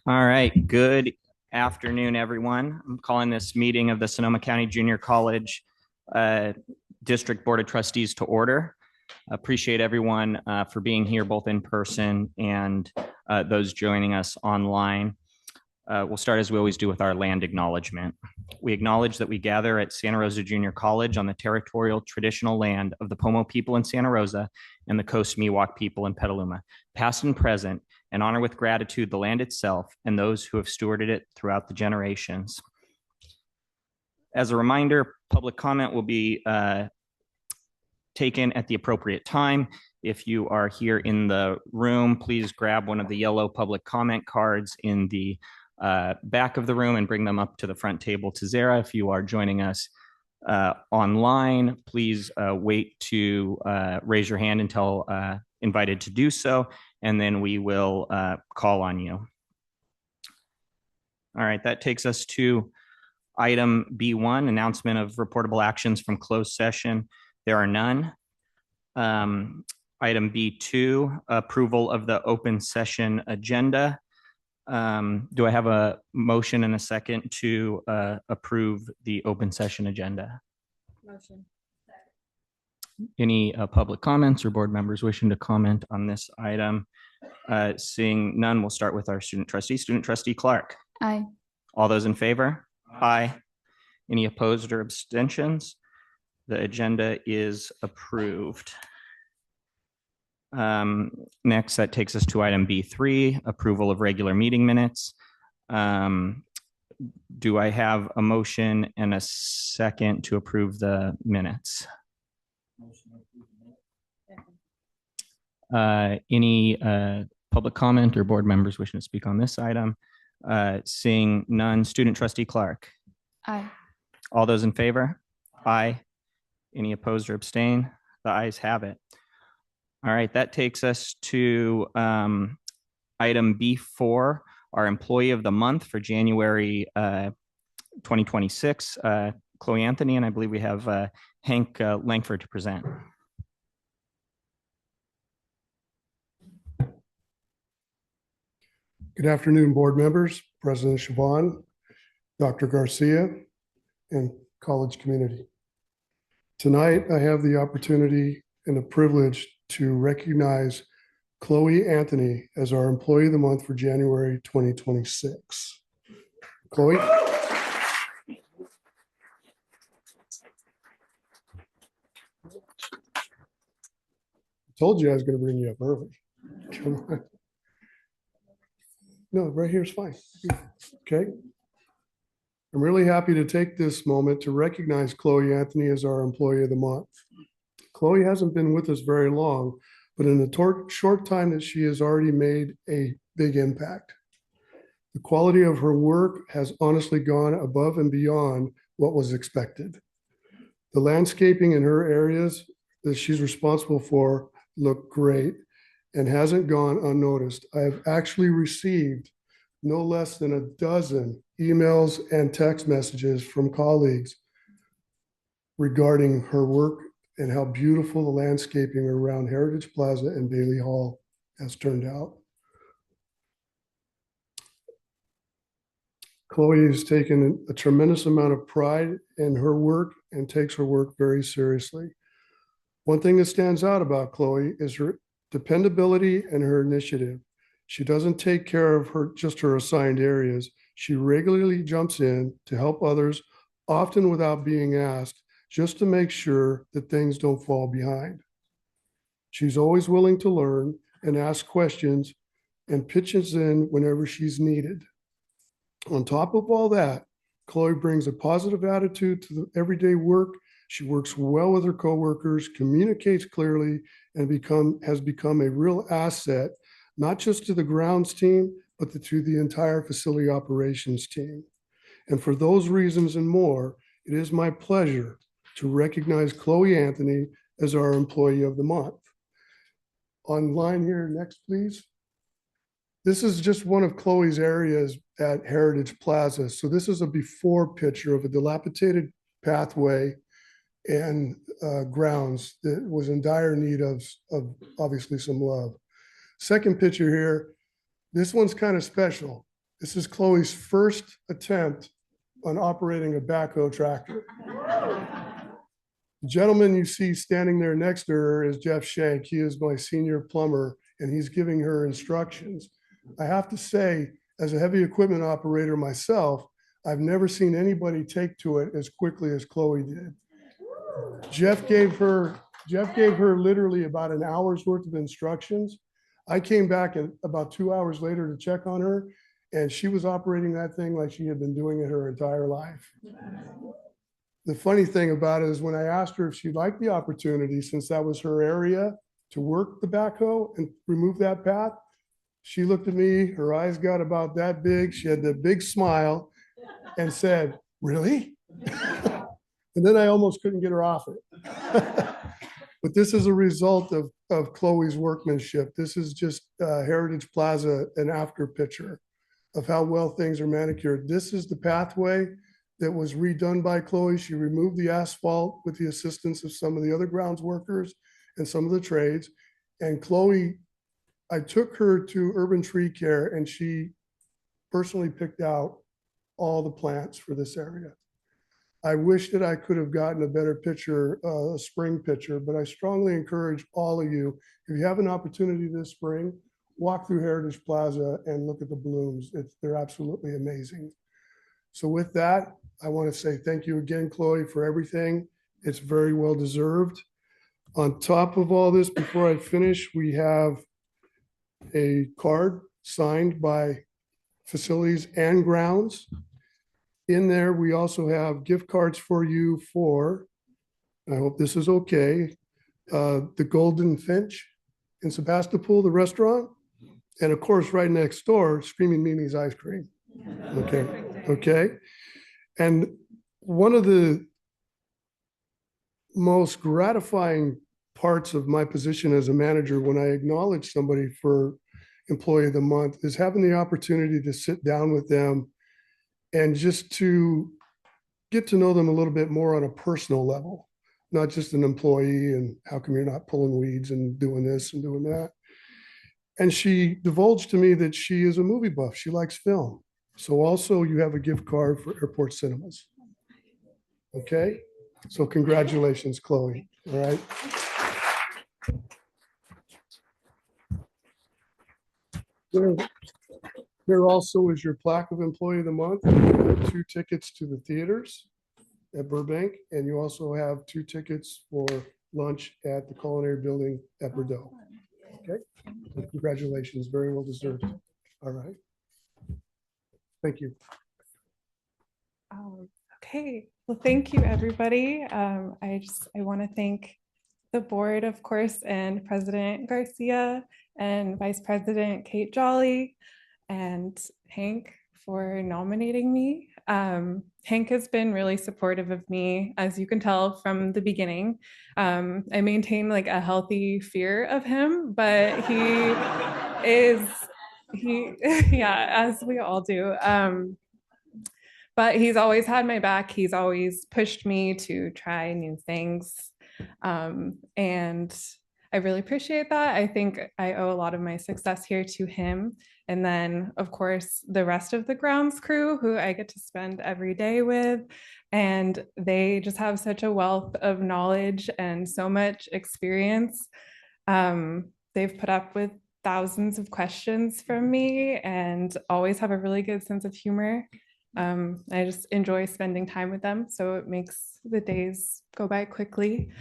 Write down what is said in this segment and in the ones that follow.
All right. Good afternoon, everyone. I'm calling this meeting of the Sonoma County Junior College District Board of Trustees to order. Appreciate everyone for being here, both in person and those joining us online. We'll start as we always do with our land acknowledgement. We acknowledge that we gather at Santa Rosa Junior College on the territorial traditional land of the Pomo people in Santa Rosa and the Coast Miwok people in Petaluma, past and present, and honor with gratitude the land itself and those who have stewarded it throughout the generations. As a reminder, public comment will be taken at the appropriate time. If you are here in the room, please grab one of the yellow public comment cards in the back of the room and bring them up to the front table to Zara. If you are joining us online, please wait to raise your hand until invited to do so, and then we will call on you. All right, that takes us to item B1, announcement of reportable actions from closed session. There are none. Item B2, approval of the open session agenda. Do I have a motion and a second to approve the open session agenda? Motion. Any public comments or board members wishing to comment on this item? Seeing none, we'll start with our student trustee. Student trustee Clark. Aye. All those in favor? Aye. Any opposed or abstentions? The agenda is approved. Next, that takes us to item B3, approval of regular meeting minutes. Do I have a motion and a second to approve the minutes? Any public comment or board members wishing to speak on this item? Seeing none, student trustee Clark. Aye. All those in favor? Aye. Any opposed or abstain? The ayes have it. All right, that takes us to item B4, our employee of the month for January 2026, Chloe Anthony, and I believe we have Hank Langford to present. Good afternoon, board members, President Siobhan, Dr. Garcia, and college community. Tonight, I have the opportunity and the privilege to recognize Chloe Anthony as our Employee of the Month for January 2026. Chloe. I told you I was going to bring you up early. Come on. No, right here is fine. Okay. I'm really happy to take this moment to recognize Chloe Anthony as our Employee of the Month. Chloe hasn't been with us very long, but in the short time that she has already made a big impact. The quality of her work has honestly gone above and beyond what was expected. The landscaping in her areas that she's responsible for look great and hasn't gone unnoticed. I have actually received no less than a dozen emails and text messages from colleagues regarding her work and how beautiful the landscaping around Heritage Plaza and Bailey Hall has turned out. Chloe has taken a tremendous amount of pride in her work and takes her work very seriously. One thing that stands out about Chloe is her dependability and her initiative. She doesn't take care of just her assigned areas. She regularly jumps in to help others, often without being asked, just to make sure that things don't fall behind. She's always willing to learn and ask questions and pitches in whenever she's needed. On top of all that, Chloe brings a positive attitude to the everyday work. She works well with her coworkers, communicates clearly, and has become a real asset, not just to the grounds team, but to the entire facility operations team. And for those reasons and more, it is my pleasure to recognize Chloe Anthony as our Employee of the Month. Online here, next, please. This is just one of Chloe's areas at Heritage Plaza. So this is a before picture of a dilapidated pathway and grounds that was in dire need of obviously some love. Second picture here, this one's kind of special. This is Chloe's first attempt on operating a backhoe tractor. The gentleman you see standing there next to her is Jeff Shank. He is my senior plumber, and he's giving her instructions. I have to say, as a heavy equipment operator myself, I've never seen anybody take to it as quickly as Chloe did. Jeff gave her literally about an hour's worth of instructions. I came back about 2 hours later to check on her, and she was operating that thing like she had been doing it her entire life. The funny thing about it is when I asked her if she'd like the opportunity, since that was her area, to work the backhoe and remove that path, she looked at me, her eyes got about that big, she had the big smile and said, "Really?" And then I almost couldn't get her off it. But this is a result of Chloe's workmanship. This is just Heritage Plaza, an after picture of how well things are manicured. This is the pathway that was redone by Chloe. She removed the asphalt with the assistance of some of the other grounds workers and some of the trades. And Chloe, I took her to Urban Tree Care, and she personally picked out all the plants for this area. I wish that I could have gotten a better picture, a spring picture, but I strongly encourage all of you, if you have an opportunity this spring, walk through Heritage Plaza and look at the blooms. They're absolutely amazing. So with that, I want to say thank you again, Chloe, for everything. It's very well deserved. On top of all this, before I finish, we have a card signed by Facilities and Grounds. In there, we also have gift cards for you for, I hope this is okay, the Golden Finch in Sebastopol, the restaurant. And of course, right next door, Screaming Mimi's Ice Cream. Okay, okay. And one of the most gratifying parts of my position as a manager when I acknowledge somebody for Employee of the Month is having the opportunity to sit down with them and just to get to know them a little bit more on a personal level, not just an employee and how come you're not pulling weeds and doing this and doing that. And she divulged to me that she is a movie buff. She likes film. So also you have a gift card for Airport Cinemas. Okay? So congratulations, Chloe. All right. There also is your plaque of Employee of the Month. You have 2 tickets to the theaters at Burbank, and you also have 2 tickets for lunch at the Culinary Building at Bordeaux. Okay, so congratulations, very well deserved. All right, thank you. Okay, well, thank you, everybody. I want to thank the board, of course, and President Garcia and Vice President Kate Jolly and Hank for nominating me. Hank has been really supportive of me, as you can tell from the beginning. I maintain like a healthy fear of him, but yeah, as we all do. But he's always had my back. He's always pushed me to try new things. And I really appreciate that. I think I owe a lot of my success here to him. And then, of course, the rest of the grounds crew who I get to spend every day with. And they just have such a wealth of knowledge and so much experience. They've put up with thousands of questions from me and always have a really good sense of humor. I just enjoy spending time with them, so it makes the days go by quickly.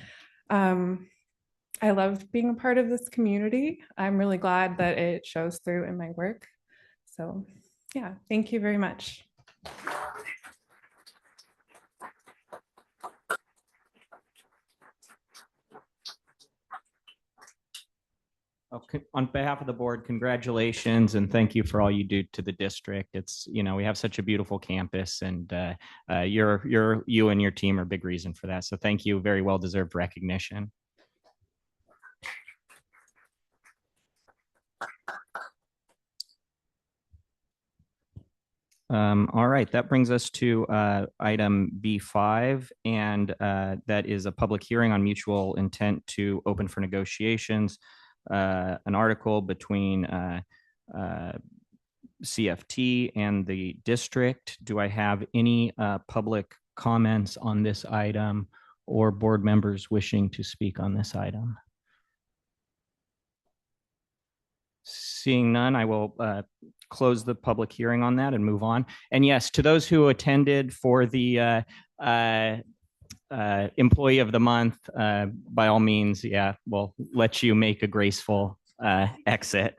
I love being a part of this community. I'm really glad that it shows through in my work. So yeah, thank you very much. Okay. On behalf of the board, congratulations and thank you for all you do to the district. It's, we have such a beautiful campus, and you and your team are a big reason for that. So thank you, very well deserved recognition. All right, that brings us to item B5, and that is a public hearing on mutual intent to open for negotiations. An article between CFT and the district. Do I have any public comments on this item or board members wishing to speak on this item? Seeing none, I will close the public hearing on that and move on. And yes, to those who attended for the employee of the month, by all means, yeah, we'll let you make a graceful exit.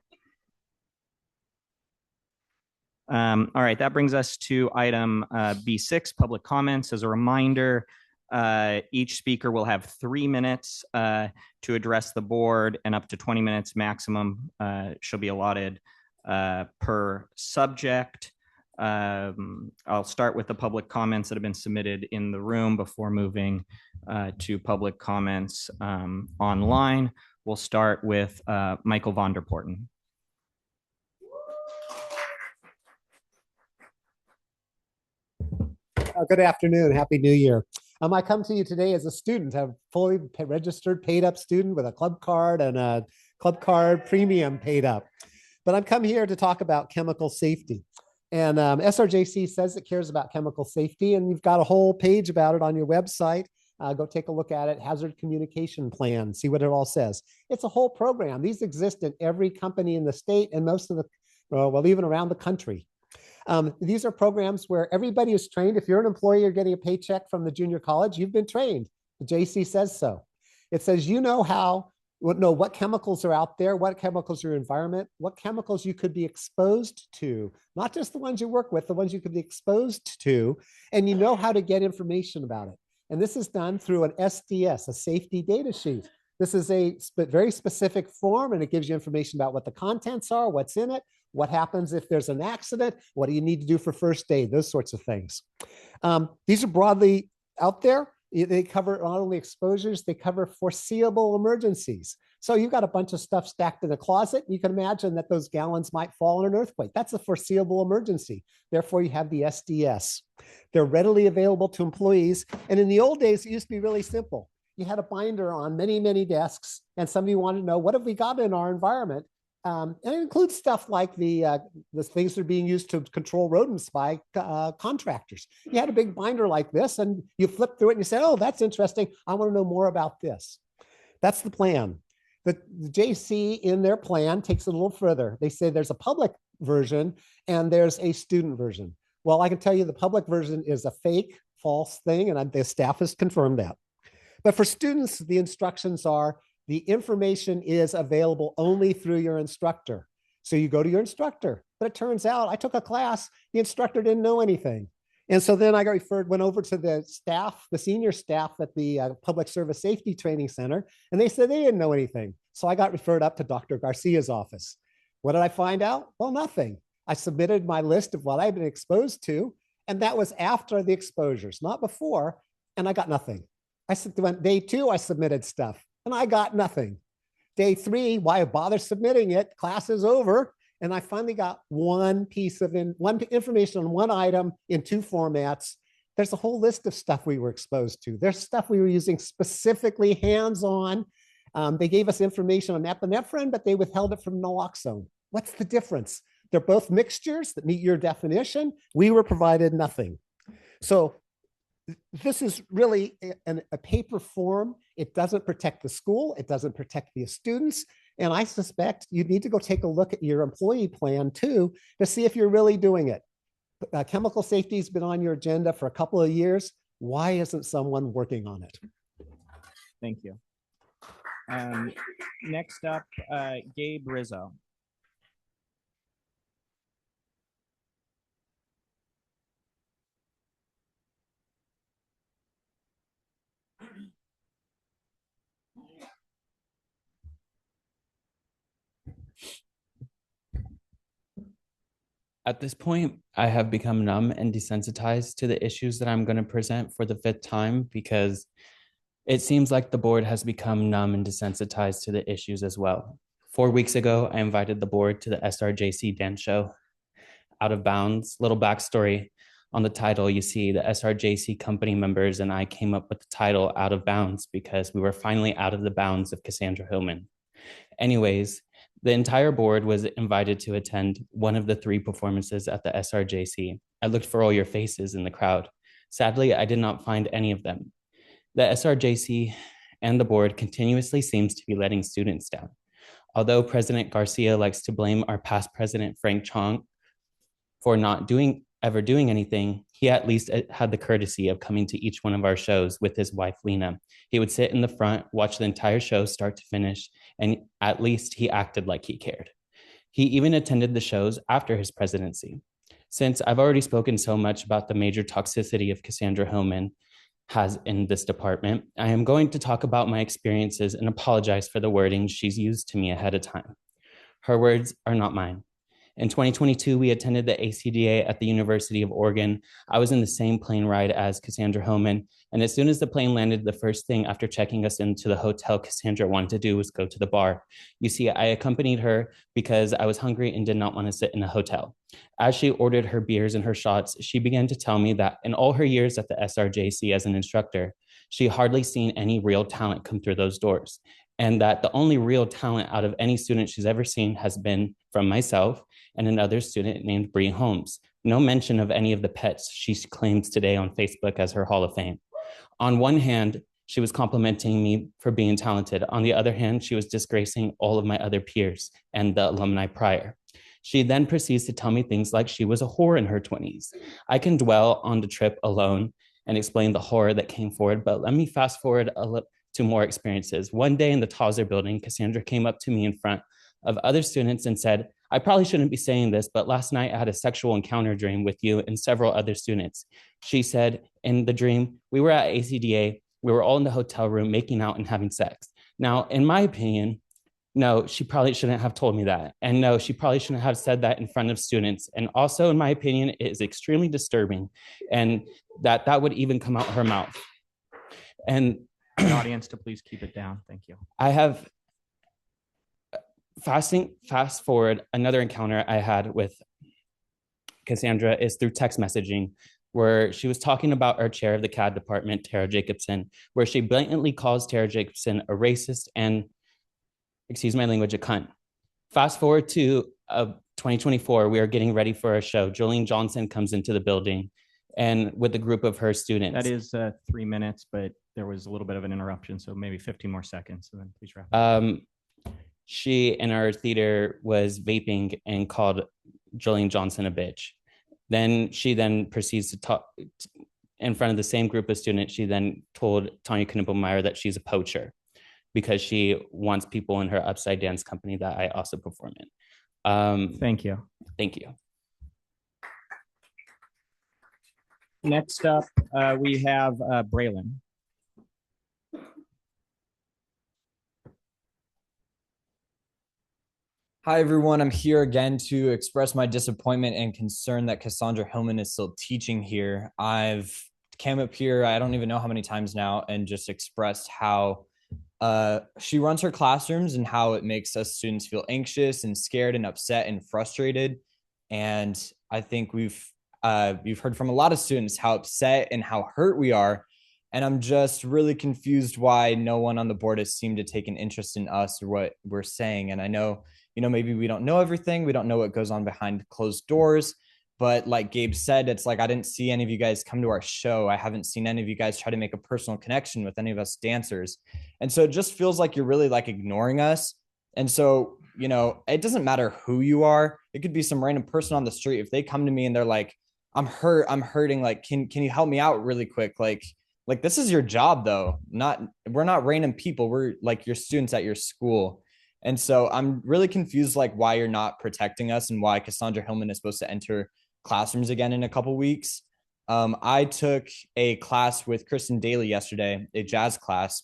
All right, that brings us to item B6, public comments. As a reminder, each speaker will have 3 minutes to address the board, and up to 20 minutes maximum shall be allotted per subject. I'll start with the public comments that have been submitted in the room before moving to public comments online. We'll start with Michael Vonderporten. Good afternoon. Happy New Year. I come to you today as a student, a fully registered, paid up student with a club card and a club card premium paid up. But I'm come here to talk about chemical safety. And SRJC says it cares about chemical safety, and you've got a whole page about it on your website. Go take a look at it. Hazard communication plan, see what it all says. It's a whole program. These exist in every company in the state and most of the, well, even around the country. These are programs where everybody is trained. If you're an employee, you're getting a paycheck from the junior college, you've been trained. The JC says so. It says, you know what chemicals are out there, what chemicals are in your environment, what chemicals you could be exposed to, not just the ones you work with, the ones you could be exposed to, and you know how to get information about it. And this is done through an SDS, a safety data sheet. This is a very specific form, and it gives you information about what the contents are, what's in it, what happens if there's an accident, what do you need to do for first aid, those sorts of things. These are broadly out there. They cover not only exposures, they cover foreseeable emergencies. So you've got a bunch of stuff stacked in a closet. You can imagine that those gallons might fall in an earthquake. That's a foreseeable emergency. Therefore, you have the SDS. They're readily available to employees. And in the old days, it used to be really simple. You had a binder on many, many desks, and somebody wanted to know, what have we got in our environment? And it includes stuff like the things that are being used to control rodents by contractors. You had a big binder like this, and you flip through it and you say, oh, that's interesting. I want to know more about this. That's the plan. The JC in their plan takes it a little further. They say there's a public version and there's a student version. Well, I can tell you the public version is a fake, false thing, and the staff has confirmed that. But for students, the instructions are, the information is available only through your instructor. So you go to your instructor, but it turns out I took a class, the instructor didn't know anything. And so then I went over to the staff, the senior staff at the Public Service Safety Training Center, and they said they didn't know anything. So I got referred up to Dr. Garcia's office. What did I find out? Well, nothing. I submitted my list of what I'd been exposed to, and that was after the exposures, not before, and I got nothing. Day 2, I submitted stuff, and I got nothing. Day 3, why bother submitting it? Class is over. And I finally got one piece of information on one item in 2 formats. There's a whole list of stuff we were exposed to. There's stuff we were using specifically hands-on. They gave us information on epinephrine, but they withheld it from naloxone. What's the difference? They're both mixtures that meet your definition. We were provided nothing. So this is really a paper form. It doesn't protect the school. It doesn't protect the students. And I suspect you need to go take a look at your employee plan too, to see if you're really doing it. Chemical safety has been on your agenda for a couple of years. Why isn't someone working on it? Thank you. Next up, Gabe Rizzo. At this point, I have become numb and desensitized to the issues that I'm going to present for the 5th time, because it seems like the board has become numb and desensitized to the issues as well. 4 weeks ago, I invited the board to the SRJC dance show. Out of Bounds, little backstory on the title, you see the SRJC company members and I came up with the title Out of Bounds because we were finally out of the bounds of Cassandra Hillman. Anyways, The entire board was invited to attend one of the 3 performances at the SRJC. I looked for all your faces in the crowd. Sadly, I did not find any of them. The SRJC and the board continuously seems to be letting students down. Although President Garcia likes to blame our past president, Frank Chong, for not ever doing anything, he at least had the courtesy of coming to each one of our shows with his wife, Lena. He would sit in the front, watch the entire show start to finish, and at least he acted like he cared. He even attended the shows after his presidency. Since I've already spoken so much about the major toxicity of Cassandra Hillman has in this department, I am going to talk about my experiences and apologize for the wording she's used to me ahead of time. Her words are not mine. In 2022, we attended the ACDA at the University of Oregon. I was in the same plane ride as Cassandra Hillman, and as soon as the plane landed, the first thing after checking us into the hotel Cassandra wanted to do was go to the bar. You see, I accompanied her because I was hungry and did not want to sit in a hotel. As she ordered her beers and her shots, she began to tell me that in all her years at the SRJC as an instructor, she hardly seen any real talent come through those doors, and that the only real talent out of any student she's ever seen has been from myself and another student named Bree Holmes. No mention of any of the pets she claims today on Facebook as her Hall of Fame. On one hand, she was complimenting me for being talented. On the other hand, she was disgracing all of my other peers and the alumni prior. She then proceeds to tell me things like she was a whore in her 20s. I can dwell on the trip alone and explain the horror that came forward, but let me fast forward to more experiences. One day in the Tauser building, Cassandra came up to me in front of other students and said, I probably shouldn't be saying this, but last night I had a sexual encounter dream with you and several other students. She said in the dream, we were at ACDA, we were all in the hotel room making out and having sex. Now, in my opinion, no, she probably shouldn't have told me that. And no, she probably shouldn't have said that in front of students. And also, in my opinion, it is extremely disturbing and that would even come out her mouth. And the audience to please keep it down. Thank you. I have fast forward, another encounter I had with Cassandra is through text messaging, where she was talking about our chair of the CAD department, Tara Jacobson, where she blatantly calls Tara Jacobson a racist and, excuse my language, a cunt. Fast forward to 2024, we are getting ready for a show. Jolene Johnson comes into the building and with a group of her students. That is 3 minutes, but there was a little bit of an interruption, so maybe 15 more seconds. So then please wrap up. She in our theater was vaping and called Jolene Johnson a bitch. Then she proceeds to talk in front of the same group of students. She then told Tanya Knippelmeyer that she's a poacher because she wants people in her upside dance company that I also perform in. Thank you. Thank you. Next up, we have Braylon. Hi, everyone. I'm here again to express my disappointment and concern that Cassandra Hillman is still teaching here. I've came up here, I don't even know how many times now, and just expressed how she runs her classrooms and how it makes us students feel anxious and scared and upset and frustrated. And I think we've heard from a lot of students how upset and how hurt we are. And I'm just really confused why no one on the board has seemed to take an interest in us or what we're saying. And I know, maybe we don't know everything. We don't know what goes on behind closed doors. But like Gabe said, it's like I didn't see any of you guys come to our show. I haven't seen any of you guys try to make a personal connection with any of us dancers. And so it just feels like you're really like ignoring us. And so, it doesn't matter who you are. It could be some random person on the street. If they come to me and they're like, I'm hurting, like, can you help me out really quick? Like this is your job though. We're not random people. We're like your students at your school. And so I'm really confused, like why you're not protecting us and why Cassandra Hillman is supposed to enter classrooms again in a couple weeks. I took a class with Kristen Daly yesterday, a jazz class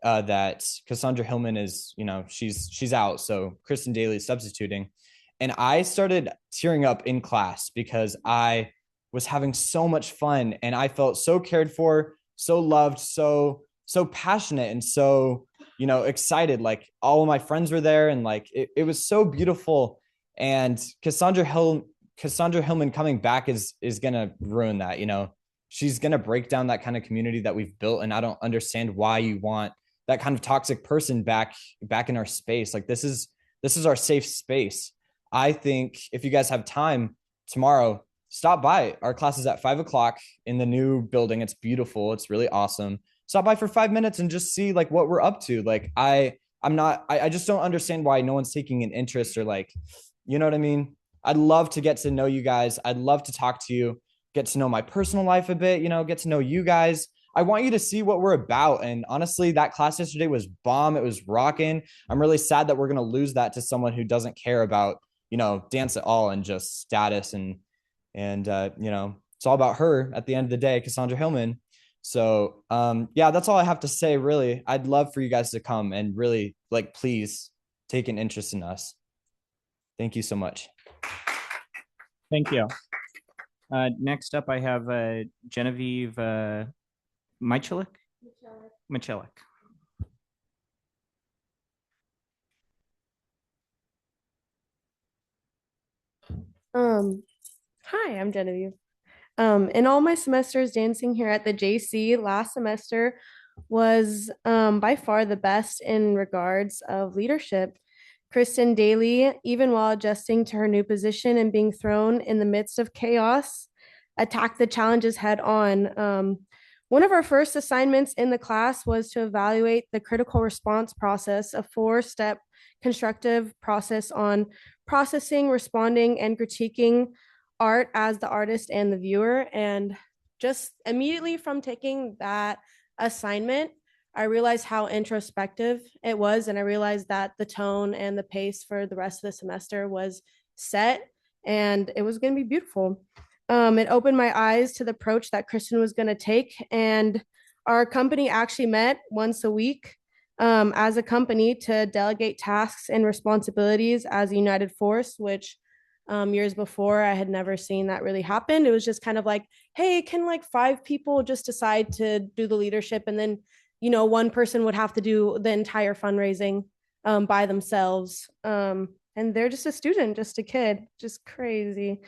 that Cassandra Hillman is, she's out. So Kristen Daly is substituting. And I started tearing up in class because I was having so much fun and I felt so cared for, so loved, so passionate and so, excited. Like all of my friends were there and like it was so beautiful. And Cassandra Hillman coming back is gonna ruin that. She's gonna break down that kind of community that we've built. And I don't understand why you want that kind of toxic person back in our space. Like this is This is our safe space. I think if you guys have time tomorrow, stop by. Our class is at 5 o'clock in the new building. It's beautiful. It's really awesome. Stop by for 5 minutes and just see like what we're up to. Like I just don't understand why no one's taking an interest or like, you know what I mean? I'd love to get to know you guys. I'd love to talk to you, get to know my personal life a bit, get to know you guys. I want you to see what we're about. And honestly, that class yesterday was bomb. It was rocking. I'm really sad that we're going to lose that to someone who doesn't care about, dance at all and just status and it's all about her at the end of the day, Cassandra Hillman. So yeah, that's all I have to say, really. I'd love for you guys to come and really please take an interest in us. Thank you so much. Thank you. Next up, I have Genevieve Michelik. Hi, I'm Genevieve. In all my semesters dancing here at the JC, last semester was by far the best in regards of leadership. Kristen Daly, even while adjusting to her new position and being thrown in the midst of chaos, attacked the challenges head on. One of our first assignments in the class was to evaluate the critical response process, a 4-step constructive process on processing, responding, and critiquing art as the artist and the viewer. And just immediately from taking that assignment, I realized how introspective it was. And I realized that the tone and the pace for the rest of the semester was set and it was going to be beautiful. It opened my eyes to the approach that Kristen was going to take. And our company actually met once a week as a company to delegate tasks and responsibilities as a united force, which years before I had never seen that really happen. It was just kind of like, hey, can 5 people just decide to do the leadership, and then one person would have to do the entire fundraising by themselves, and they're just a student, just a kid, just crazy.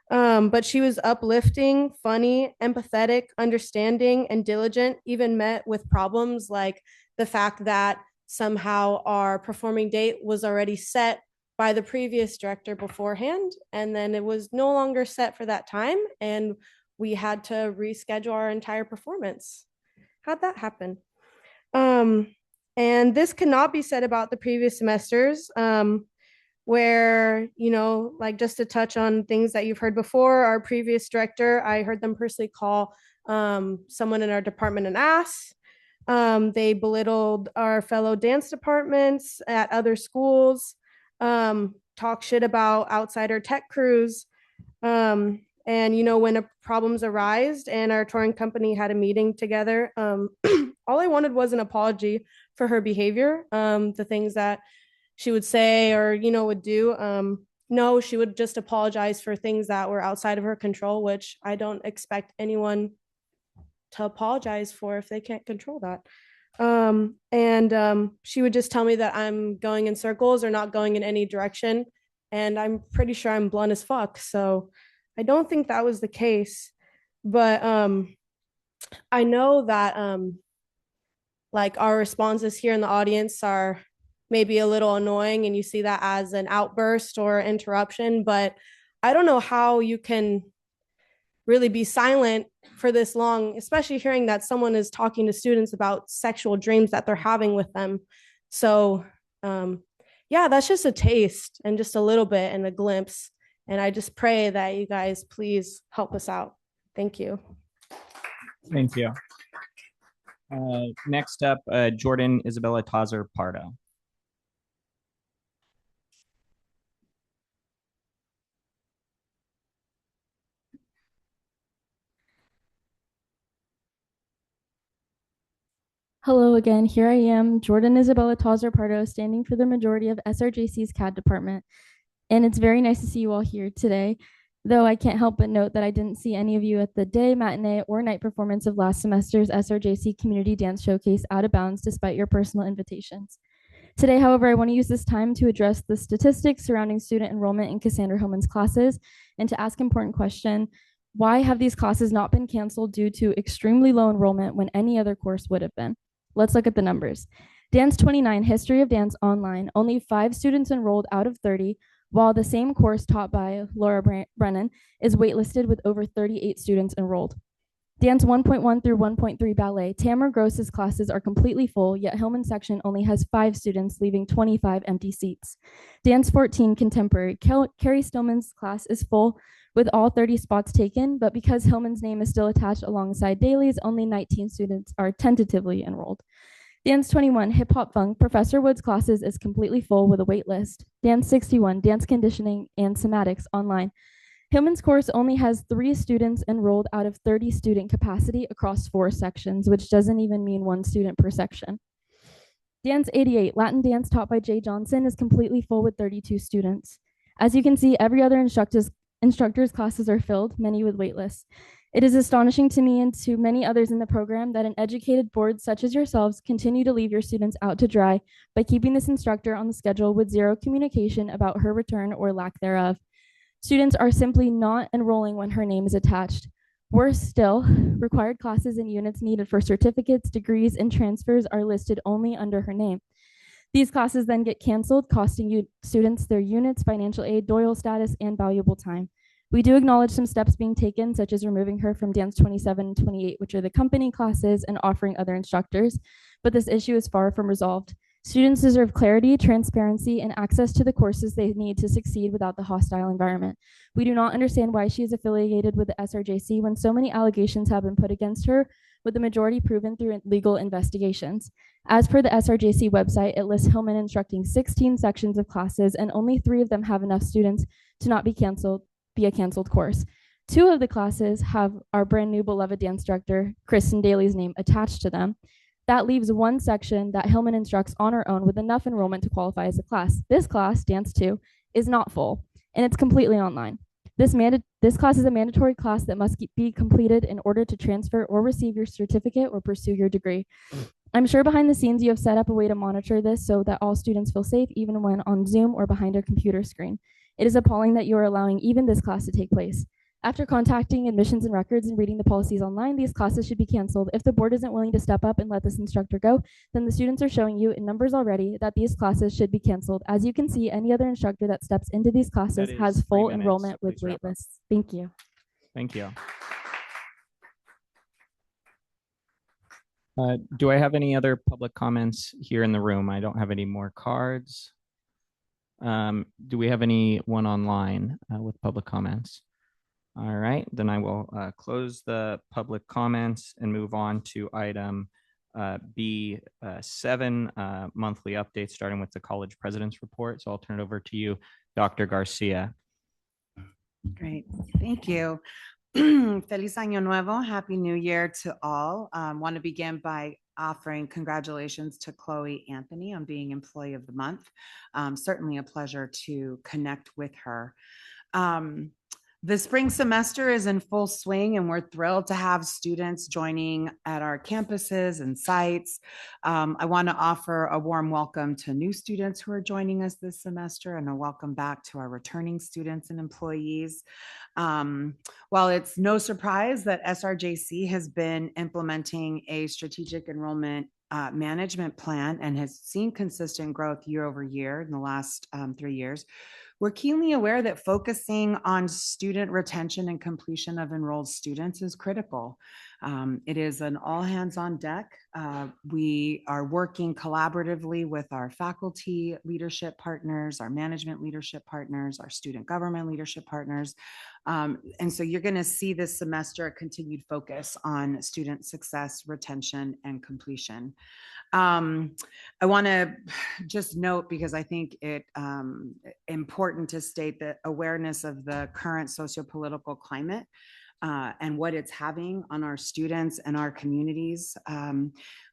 But she was uplifting, funny, empathetic, understanding, and diligent, even met with problems like the fact that somehow our performing date was already set by the previous director beforehand, and then it was no longer set for that time, and we had to reschedule our entire performance. How'd that happen? And this cannot be said about the previous semesters, where, just to touch on things that you've heard before, our previous director, I heard them personally call someone in our department an ass. They belittled our fellow dance departments at other schools, talk shit about outsider tech crews. And, when problems arise and our touring company had a meeting together, all I wanted was an apology for her behavior, the things that she would say or, would do. No, she would just apologize for things that were outside of her control, which I don't expect anyone to apologize for if they can't control that. And she would just tell me that I'm going in circles or not going in any direction. And I'm pretty sure I'm blunt as fuck. So I don't think that was the case. But I know that our responses here in the audience are maybe a little annoying and you see that as an outburst or interruption, but I don't know how you can really be silent for this long, especially hearing that someone is talking to students about sexual dreams that they're having with them. So yeah, that's just a taste and just a little bit and a glimpse. And I just pray that you guys please help us out. Thank you. Thank you. Next up, Jordan Isabella Tazer Pardo. Hello again, here I am, Jordan Isabella Tazer Pardo, standing for the majority of SRJC's CAD department. And it's very nice to see you all here today, though I can't help but note that I didn't see any of you at the day, matinee, or night performance of last semester's SRJC Community Dance Showcase out of bounds despite your personal invitations. Today, however, I want to use this time to address the statistics surrounding student enrollment in Cassandra Hillman's classes and to ask an important question: why have these classes not been canceled due to extremely low enrollment when any other course would have been? Let's look at the numbers. Dance 29, History of Dance Online, only 5 students enrolled out of 30, while the same course taught by Laura Brennan is waitlisted with over 38 students enrolled. Dance 1.1 through 1.3 Ballet, Tamara Gross's classes are completely full, yet Hillman section only has 5 students, leaving 25 empty seats. Dance 14 Contemporary, Carrie Stillman's class is full with all 30 spots taken, but because Hillman's name is still attached alongside Daly's, only 19 students are tentatively enrolled. Dance 21, Hip Hop Funk, Professor Wood's classes is completely full with a wait list. Dance 61, Dance Conditioning and Somatics online. Hillman's course only has 3 students enrolled out of 30 student capacity across 4 sections, which doesn't even mean 1 student per section. Dance 88, Latin dance taught by Jay Johnson is completely full with 32 students. As you can see, every other instructor's classes are filled, many with waitlists. It is astonishing to me and to many others in the program that an educated board such as yourselves continue to leave your students out to dry by keeping this instructor on the schedule with zero communication about her return or lack thereof. Students are simply not enrolling when her name is attached. Worse still, required classes and units needed for certificates, degrees, and transfers are listed only under her name. These classes then get canceled, costing students their units, financial aid, Doyle status, and valuable time. We do acknowledge some steps being taken, such as removing her from Dance 27 and 28, which are the company classes, and offering other instructors, but this issue is far from resolved. Students deserve clarity, transparency, and access to the courses they need to succeed without the hostile environment. We do not understand why she is affiliated with the SRJC when so many allegations have been put against her, with the majority proven through legal investigations. As per the SRJC website, it lists Hillman instructing 16 sections of classes, and only 3 of them have enough students to not be a canceled course. 2 of the classes have our brand new beloved dance director, Kristen Daly's name attached to them. That leaves 1 section that Hillman instructs on her own with enough enrollment to qualify as a class. This class, Dance 2, is not full, and it's completely online. This class is a mandatory class that must be completed in order to transfer or receive your certificate or pursue your degree. I'm sure behind the scenes you have set up a way to monitor this so that all students feel safe even when on Zoom or behind a computer screen. It is appalling that you are allowing even this class to take place. After contacting admissions and records and reading the policies online, these classes should be canceled. If the board isn't willing to step up and let this instructor go, then the students are showing you in numbers already that these classes should be canceled. As you can see, any other instructor that steps into these classes has full enrollment with waitlists. Thank you. Thank you. Do I have any other public comments here in the room? I don't have any more cards. Do we have anyone online with public comments? All right, then I will close the public comments and move on to item B7, monthly updates, starting with the college president's report. So I'll turn it over to you, Dr. Garcia. Great, thank you. Feliz Año Nuevo, Happy New Year to all. Want to begin by offering congratulations to Chloe Anthony on being Employee of the Month. Certainly a pleasure to connect with her. The spring semester is in full swing, and we're thrilled to have students joining at our campuses and sites. I want to offer a warm welcome to new students who are joining us this semester, and a welcome back to our returning students and employees. While it's no surprise that SRJC has been implementing a strategic enrollment management plan and has seen consistent growth year over year in the last 3 years, we're keenly aware that focusing on student retention and completion of enrolled students is critical. It is an all hands on deck. We are working collaboratively with our faculty leadership partners, our management leadership partners, our student government leadership partners. And so you're going to see this semester a continued focus on student success, retention, and completion. I want to just note, because I think it important to state that awareness of the current sociopolitical climate and what it's having on our students and our communities.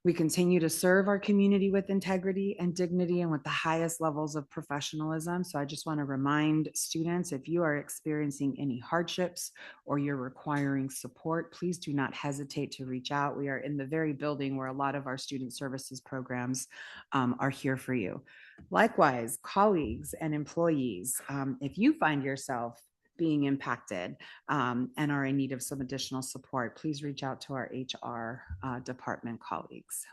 We continue to serve our community with integrity and dignity and with the highest levels of professionalism. So I just want to remind students, if you are experiencing any hardships or you're requiring support, please do not hesitate to reach out. We are in the very building where a lot of our student services programs are here for you. Likewise, colleagues and employees, if you find yourself being impacted and are in need of some additional support, please reach out to our HR department colleagues.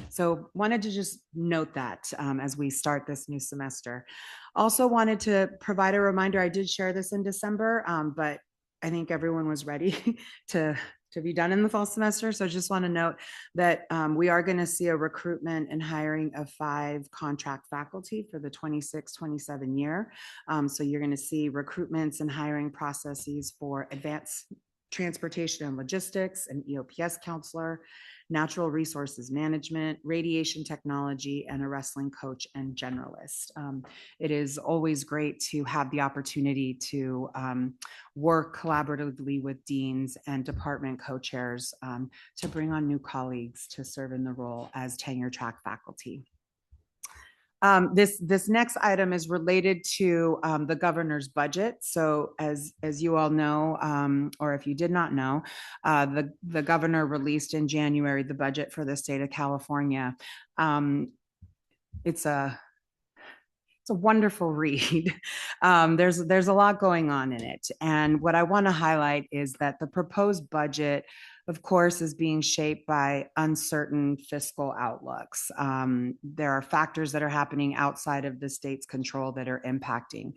So wanted to just note that as we start this new semester. Also wanted to provide a reminder, I did share this in December, but I think everyone was ready to be done in the fall semester. So just want to note that we are going to see a recruitment and hiring of 5 contract faculty for the 26-27 year. So you're going to see recruitments and hiring processes for advanced transportation and logistics, an EOPS counselor, natural resources management, radiation technology, and a wrestling coach and generalist. It is always great to have the opportunity to work collaboratively with deans and department co-chairs to bring on new colleagues to serve in the role as tenure track faculty. This next item is related to the governor's budget. So as you all know, or if you did not know, the governor released in January the budget for the state of California. It's a wonderful read. There's a lot going on in it. And what I want to highlight is that the proposed budget, of course, is being shaped by uncertain fiscal outlooks. There are factors that are happening outside of the state's control that are impacting.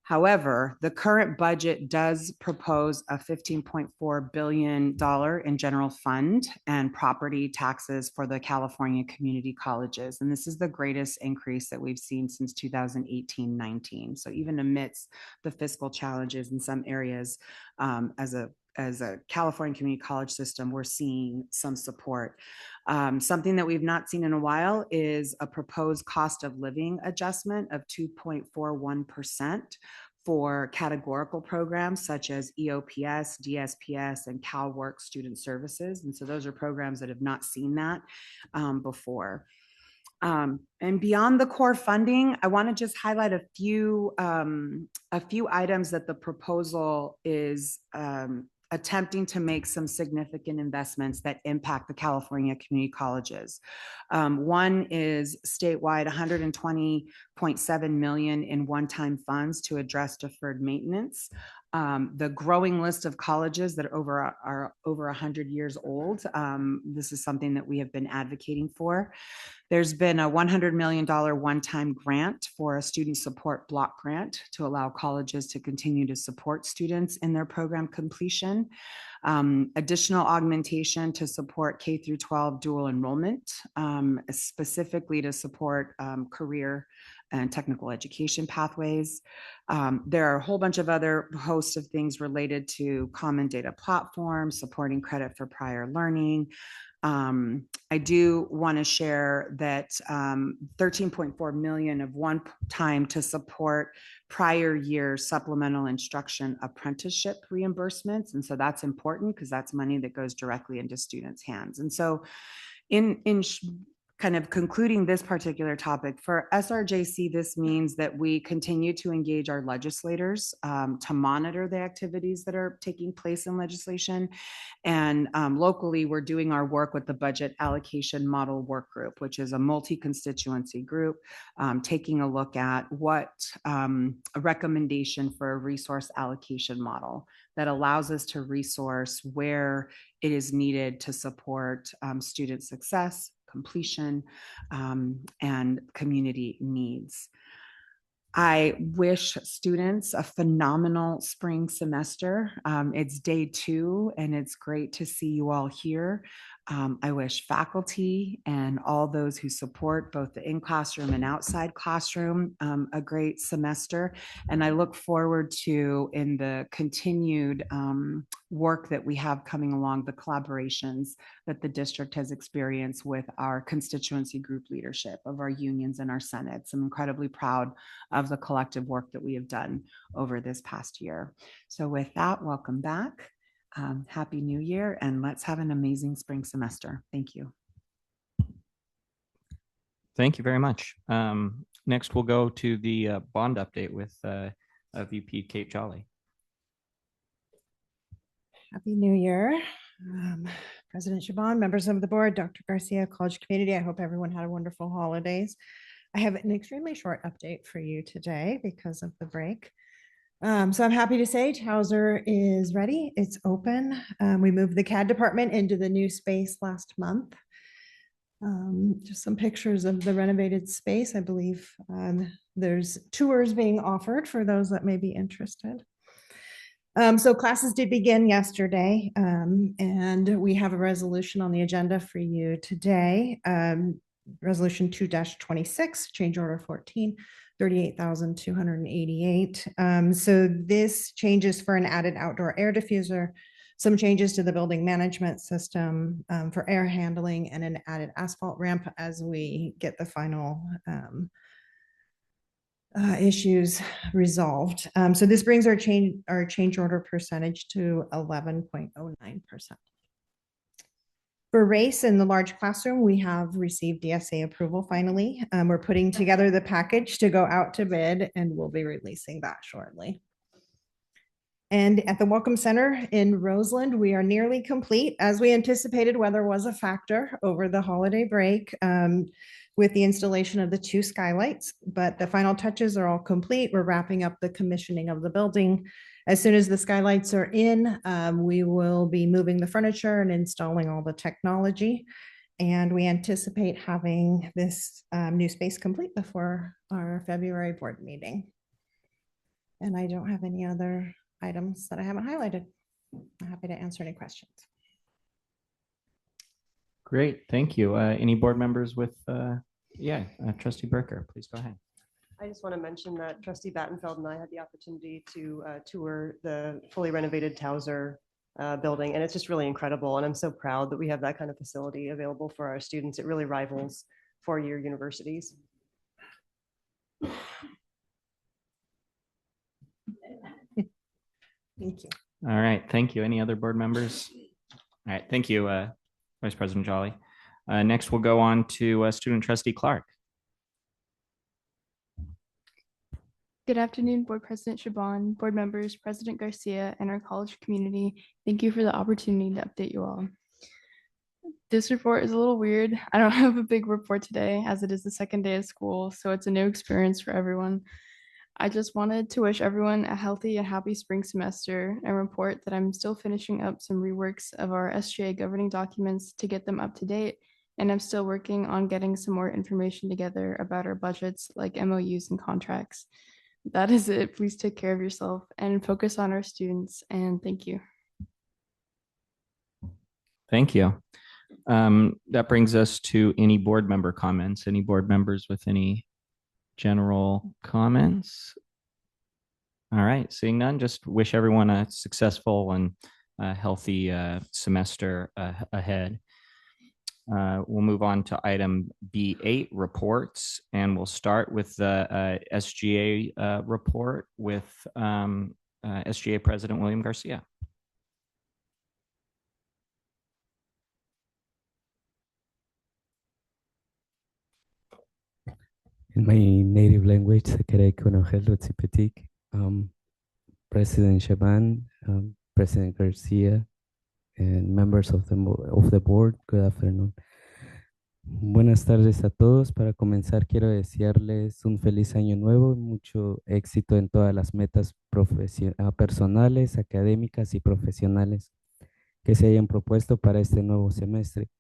However, the current budget does propose a $15.4 billion in general fund and property taxes for the California community colleges. And this is the greatest increase that we've seen since 2018-19. So even amidst the fiscal challenges in some areas, as a California community college system, we're seeing some support. Something that we've not seen in a while is a proposed cost of living adjustment of 2.41% for categorical programs such as EOPS, DSPS, and CalWORK student services. And so those are programs that have not seen that before. And beyond the core funding, I want to just highlight a few items that the proposal is attempting to make some significant investments that impact the California community colleges. One is statewide $120.7 million in one-time funds to address deferred maintenance. The growing list of colleges that are over 100 years old. This is something that we have been advocating for. There's been a $100 million one-time grant for a student support block grant to allow colleges to continue to support students in their program completion. Additional augmentation to support K through 12 dual enrollment, specifically to support career and technical education pathways. There are a whole bunch of other hosts of things related to common data platforms, supporting credit for prior learning. I do want to share that 13.4 million of one time to support prior year supplemental instruction apprenticeship reimbursements. And so that's important because that's money that goes directly into students' hands. And so in kind of concluding this particular topic, for SRJC, this means that we continue to engage our legislators to monitor the activities that are taking place in legislation. And locally, we're doing our work with the Budget Allocation Model Work Group, which is a multi-constituency group, taking a look at what a recommendation for a resource allocation model that allows us to resource where it is needed to support student success, completion, and community needs. I wish students a phenomenal spring semester. It's day 2 and it's great to see you all here. I wish faculty and all those who support both the in-classroom and outside classroom a great semester. And I look forward to, in the continued work that we have coming along, the collaborations that the district has experienced with our constituency group leadership of our unions and our senates. I'm incredibly proud of the collective work that we have done over this past year. So with that, welcome back. Happy New Year, and let's have an amazing spring semester. Thank you. Thank you very much. Next, we'll go to the bond update with VP Kate Jolly. Happy New Year. President Chabon, members of the board, Dr. Garcia, college community. I hope everyone had a wonderful holidays. I have an extremely short update for you today because of the break. So I'm happy to say Towser is ready. It's open. We moved the CAD department into the new space last month. Just some pictures of the renovated space. I believe there's tours being offered for those that may be interested. So classes did begin yesterday, and we have a resolution on the agenda for you today. Resolution 2-26, change order 14, 38,288. So this changes for an added outdoor air diffuser, some changes to the building management system for air handling, and an added asphalt ramp as we get the final issues resolved. So this brings our change order percentage to 11.09%. For race in the large classroom, we have received DSA approval finally. We're putting together the package to go out to bid, and we'll be releasing that shortly. And at the Welcome Center in Roseland, we are nearly complete. As we anticipated, weather was a factor over the holiday break with the installation of the 2 skylights, but the final touches are all complete. We're wrapping up the commissioning of the building. As soon as the skylights are in, we will be moving the furniture and installing all the technology. And we anticipate having this new space complete before our February board meeting. And I don't have any other items that I haven't highlighted. I'm happy to answer any questions. Great, thank you. Any board members with, Trustee Berker, please go ahead. I just want to mention that Trustee Battenfeld and I had the opportunity to tour the fully renovated Towser building, and it's just really incredible. And I'm so proud that we have that kind of facility available for our students. It really rivals four-year universities. Thank you. All right, thank you. Any other board members? All right, thank you, Vice President Jolly. Next, we'll go on to Student Trustee Clark. Good afternoon, Board President Shaban, board members, President Garcia, and our college community. Thank you for the opportunity to update you all. This report is a little weird. I don't have a big report today as it is the second day of school, so it's a new experience for everyone. I just wanted to wish everyone a healthy and happy spring semester and report that I'm still finishing up some reworks of our SGA governing documents to get them up to date, and I'm still working on getting some more information together about our budgets like MOUs and contracts. That is it. Please take care of yourself and focus on our students, and thank you. Thank you. That brings us to any board member comments. Any board members with any general comments? All right, seeing none, just wish everyone a successful and healthy semester ahead. We'll move on to item B8, reports, and we'll start with the SGA report with SGA President William Garcia. In my native language, President Shaban, President Garcia, and members of the board, good afternoon. Buenas tardes a todos. Para comenzar, quiero desearles un feliz año nuevo, mucho éxito en todas las metas personales, académicas y profesionales que se hayan propuesto para este nuevo semestre.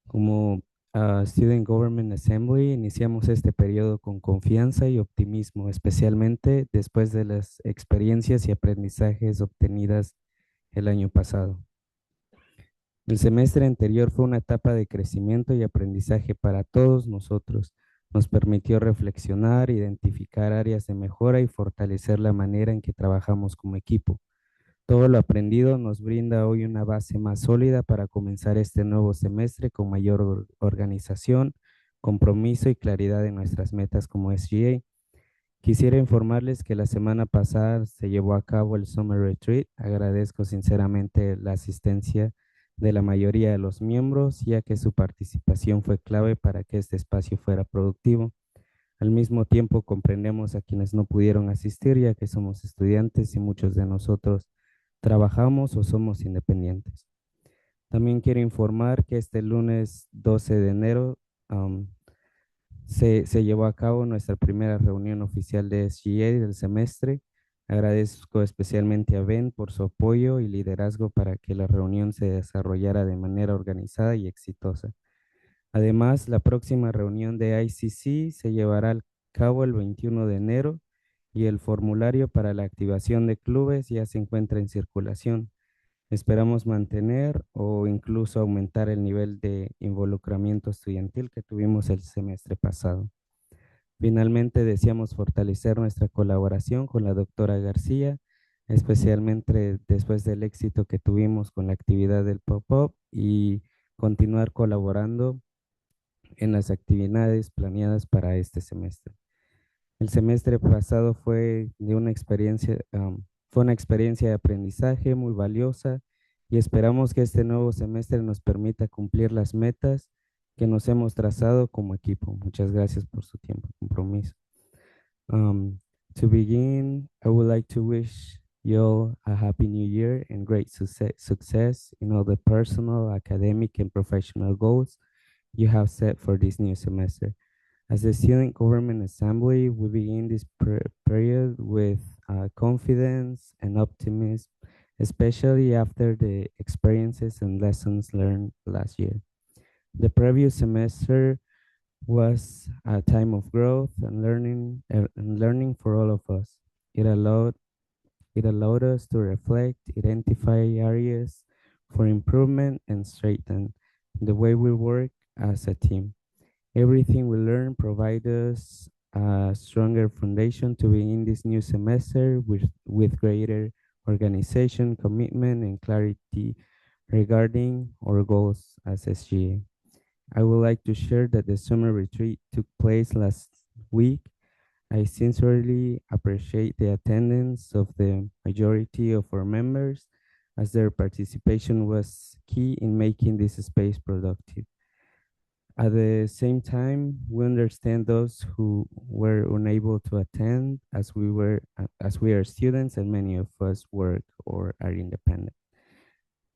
Como Student Government Assembly, iniciamos este periodo con confianza y optimismo, especialmente después de las experiencias y aprendizajes obtenidas el año pasado. El semestre anterior fue una etapa de crecimiento y aprendizaje para todos nosotros. Nos permitió reflexionar, identificar áreas de mejora y fortalecer la manera en que trabajamos como equipo. Todo lo aprendido nos brinda hoy una base más sólida para comenzar este nuevo semestre con mayor organización, compromiso y claridad en nuestras metas como SGA. Quisiera informarles que la semana pasada se llevó a cabo el Summer Retreat. Agradezco sinceramente la asistencia de la mayoría de los miembros, ya que su participación fue clave para que este espacio fuera productivo. Al mismo tiempo, comprendemos a quienes no pudieron asistir, ya que somos estudiantes y muchos de nosotros trabajamos o somos independientes. También quiero informar que este lunes 12 de enero se llevó a cabo nuestra primera reunión oficial de SGA del semestre. Agradezco especialmente a Ben por su apoyo y liderazgo para que la reunión se desarrollara de manera organizada y exitosa. Además, la próxima reunión de ICC se llevará a cabo el 21 de enero y el formulario para la activación de clubes ya se encuentra en circulación. Esperamos mantener o incluso aumentar el nivel de involucramiento estudiantil que tuvimos el semestre pasado. Finalmente, deseamos fortalecer nuestra colaboración con la doctora García, especialmente después del éxito que tuvimos con la actividad del pop-up y continuar colaborando en las actividades planeadas para este semestre. El semestre pasado fue una experiencia de aprendizaje muy valiosa y esperamos que este nuevo semestre nos permita cumplir las metas que nos hemos trazado como equipo. Muchas gracias por su tiempo y compromiso. To begin, I would like to wish you all a happy new year and great success in all the personal, academic, and professional goals you have set for this new semester. As the Student Government Assembly, we begin this period with confidence and optimism, especially after the experiences and lessons learned last year. The previous semester was a time of growth and learning for all of us. It allowed us to reflect, identify areas for improvement, and strengthen the way we work as a team. Everything we learn provides us a stronger foundation to begin this new semester with greater organization, commitment, and clarity regarding our goals as SGA. I would like to share that the summer retreat took place last week. I sincerely appreciate the attendance of the majority of our members as their participation was key in making this space productive. At the same time, we understand those who were unable to attend as we are students and many of us work or are independent.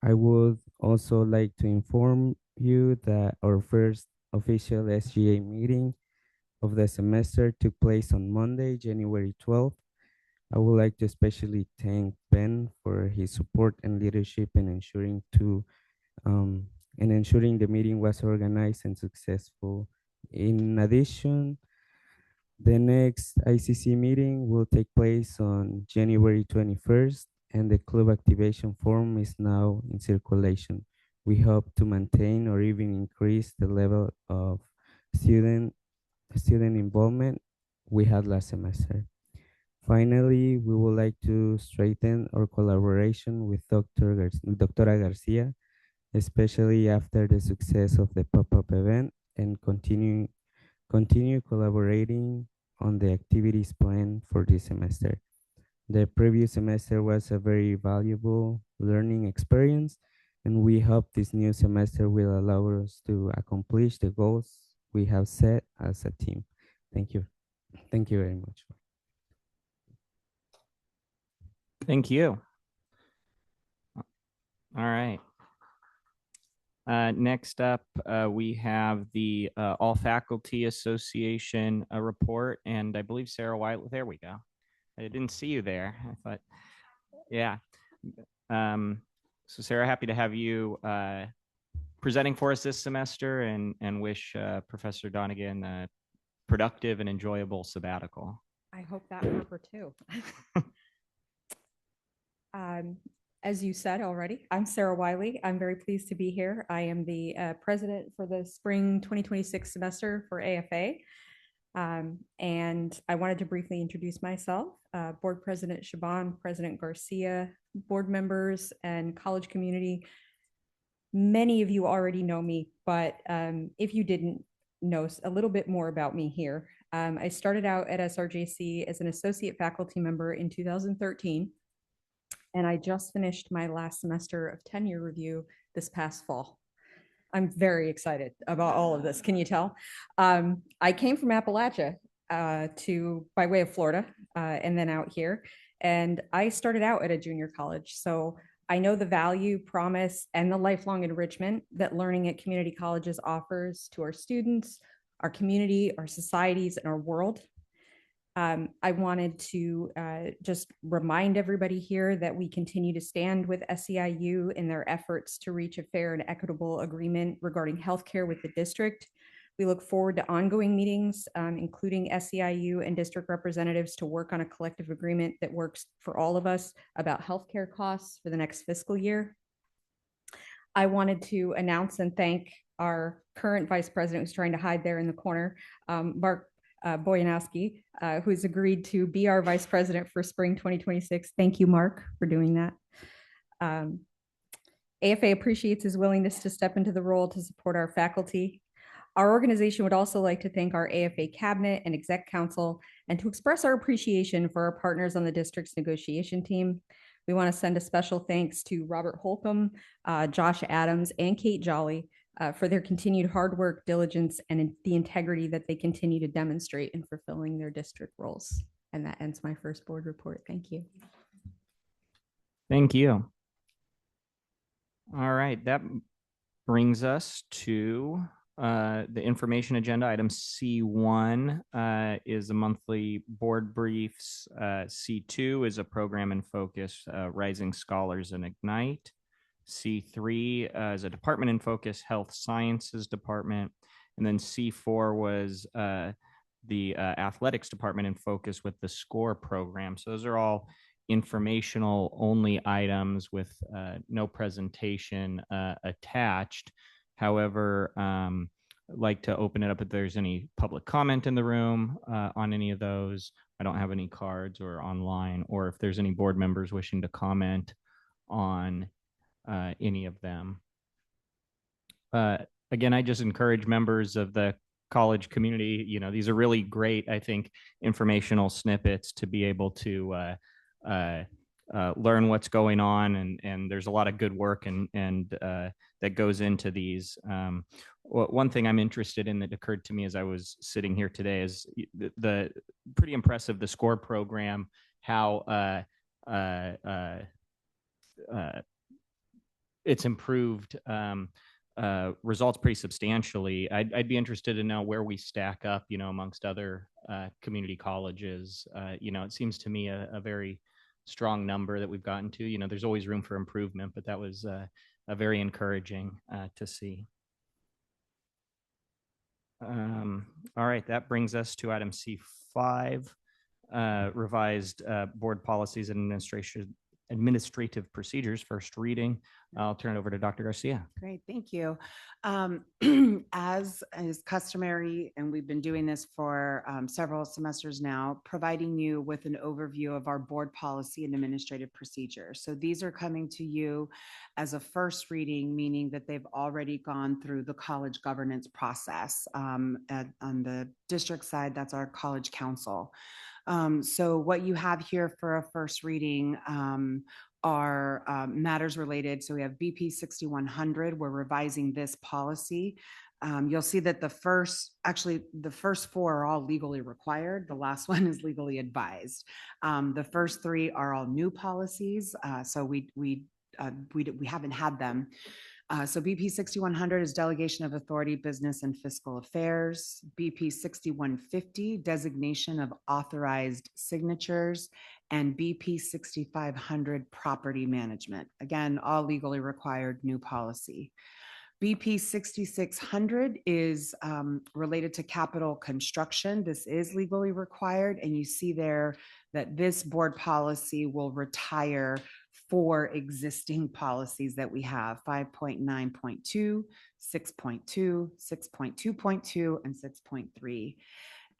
I would also like to inform you that our first official SGA meeting of the semester took place on Monday, January 12th. I would like to especially thank Ben for his support and leadership in ensuring the meeting was organized and successful. In addition, the next ICC meeting will take place on January 21st, and the club activation form is now in circulation. We hope to maintain or even increase the level of student involvement we had last semester. Finally, we would like to strengthen our collaboration with Dr. Garcia, especially after the success of the pop-up event, and continue collaborating on the activities planned for this semester. The previous semester was a very valuable learning experience, and we hope this new semester will allow us to accomplish the goals we have set as a team. Thank you. Thank you very much. Thank you. All right. Next up, we have the All Faculty Association report, and I believe Sarah White. There we go. I didn't see you there. I thought, yeah. So Sarah, happy to have you presenting for us this semester, and wish Professor Donegan a productive and enjoyable sabbatical. I hope that for her too. As you said already, I'm Sarah Wiley. I'm very pleased to be here. I am the president for the spring 2026 semester for AFA. And I wanted to briefly introduce myself. Board President Shaban, President Garcia, board members, and college community. Many of you already know me, but if you didn't know a little bit more about me here, I started out at SRJC as an associate faculty member in 2013. And I just finished my last semester of tenure review this past fall. I'm very excited about all of this. Can you tell? I came from Appalachia by way of Florida and then out here. And I started out at a junior college. So I know the value, promise, and the lifelong enrichment that learning at community colleges offers to our students, our community, our societies, and our world. I wanted to just remind everybody here that we continue to stand with SEIU in their efforts to reach a fair and equitable agreement regarding healthcare with the district. We look forward to ongoing meetings, including SEIU and district representatives, to work on a collective agreement that works for all of us about healthcare costs for the next fiscal year. I wanted to announce and thank our current vice president, who's trying to hide there in the corner, Mark Boyanowski, who's agreed to be our vice president for spring 2026. Thank you, Mark, for doing that. AFA appreciates his willingness to step into the role to support our faculty. Our organization would also like to thank our AFA cabinet and exec council and to express our appreciation for our partners on the district's negotiation team. We want to send a special thanks to Robert Holcomb, Josh Adams, and Kate Jolly for their continued hard work, diligence, and the integrity that they continue to demonstrate in fulfilling their district roles. And that ends my first board report. Thank you. Thank you. All right, that brings us to the information agenda. Item C1 is a monthly board briefs. C2 is a program and focus, Rising Scholars and Ignite. C3 is a department and focus, Health Sciences Department. And then C4 was the athletics department and focus with the SCORE program. So those are all informational only items with no presentation attached. However, I'd like to open it up if there's any public comment in the room on any of those. I don't have any cards or online, or if there's any board members wishing to comment on any of them. Again, I just encourage members of the college community, you know, these are really great, I think, informational snippets to be able to learn what's going on, and there's a lot of good work and that goes into these. One thing I'm interested in that occurred to me as I was sitting here today is the pretty impressive, the SCORE program, how it's improved results pretty substantially. I'd be interested to know where we stack up, you know, amongst other community colleges. You know, it seems to me a very strong number that we've gotten to. You know, there's always room for improvement, but that was a very encouraging to see. All right, that brings us to item C5, revised board policies and administrative procedures, first reading. I'll turn it over to Dr. Garcia. Great, thank you. As is customary, and we've been doing this for several semesters now, providing you with an overview of our board policy and administrative procedures. So these are coming to you as a first reading, meaning that they've already gone through the college governance process. On the district side, that's our college council. So what you have here for a first reading are matters related. So we have BP 6100. We're revising this policy. You'll see that the first four are all legally required. The last one is legally advised. The first three are all new policies. So we haven't had them. So BP 6100 is delegation of authority, business and fiscal affairs. BP 6150, designation of authorized signatures, and BP 6500, property management. Again, all legally required new policy. BP 6600 is related to capital construction. This is legally required, and you see there that this board policy will retire 4 existing policies that we have: 5.9.2, 6.2, 6.2.2, and 6.3.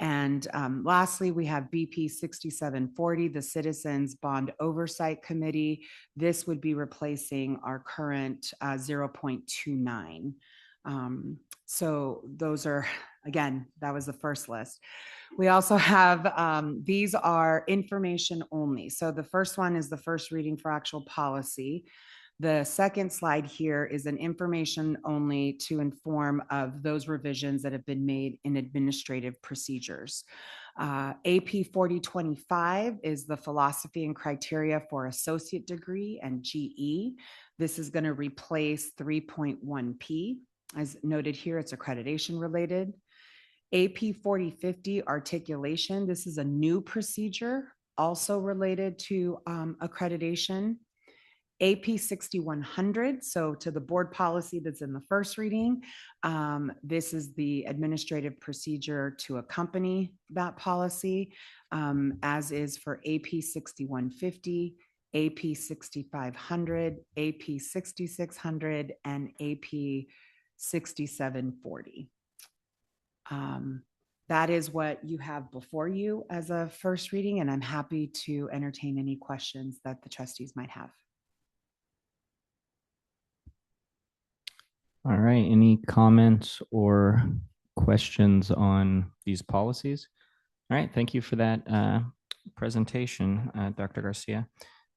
And lastly, we have BP 6740, the Citizens Bond Oversight Committee. This would be replacing our current 0.29. So those are, again, that was the first list. We also have, these are information only. So the first one is the first reading for actual policy. The second slide here is an information only to inform of those revisions that have been made in administrative procedures. AP 4025 is the philosophy and criteria for associate degree and GE. This is going to replace 3.1P. As noted here, it's accreditation related. AP 4050 articulation. This is a new procedure also related to accreditation. AP 6100, so to the board policy that's in the first reading, this is the administrative procedure to accompany that policy, as is for AP 6150, AP 6500, AP 6600, and AP 6740. That is what you have before you as a first reading, and I'm happy to entertain any questions that the trustees might have. All right, any comments or questions on these policies? All right, thank you for that presentation, Dr. Garcia.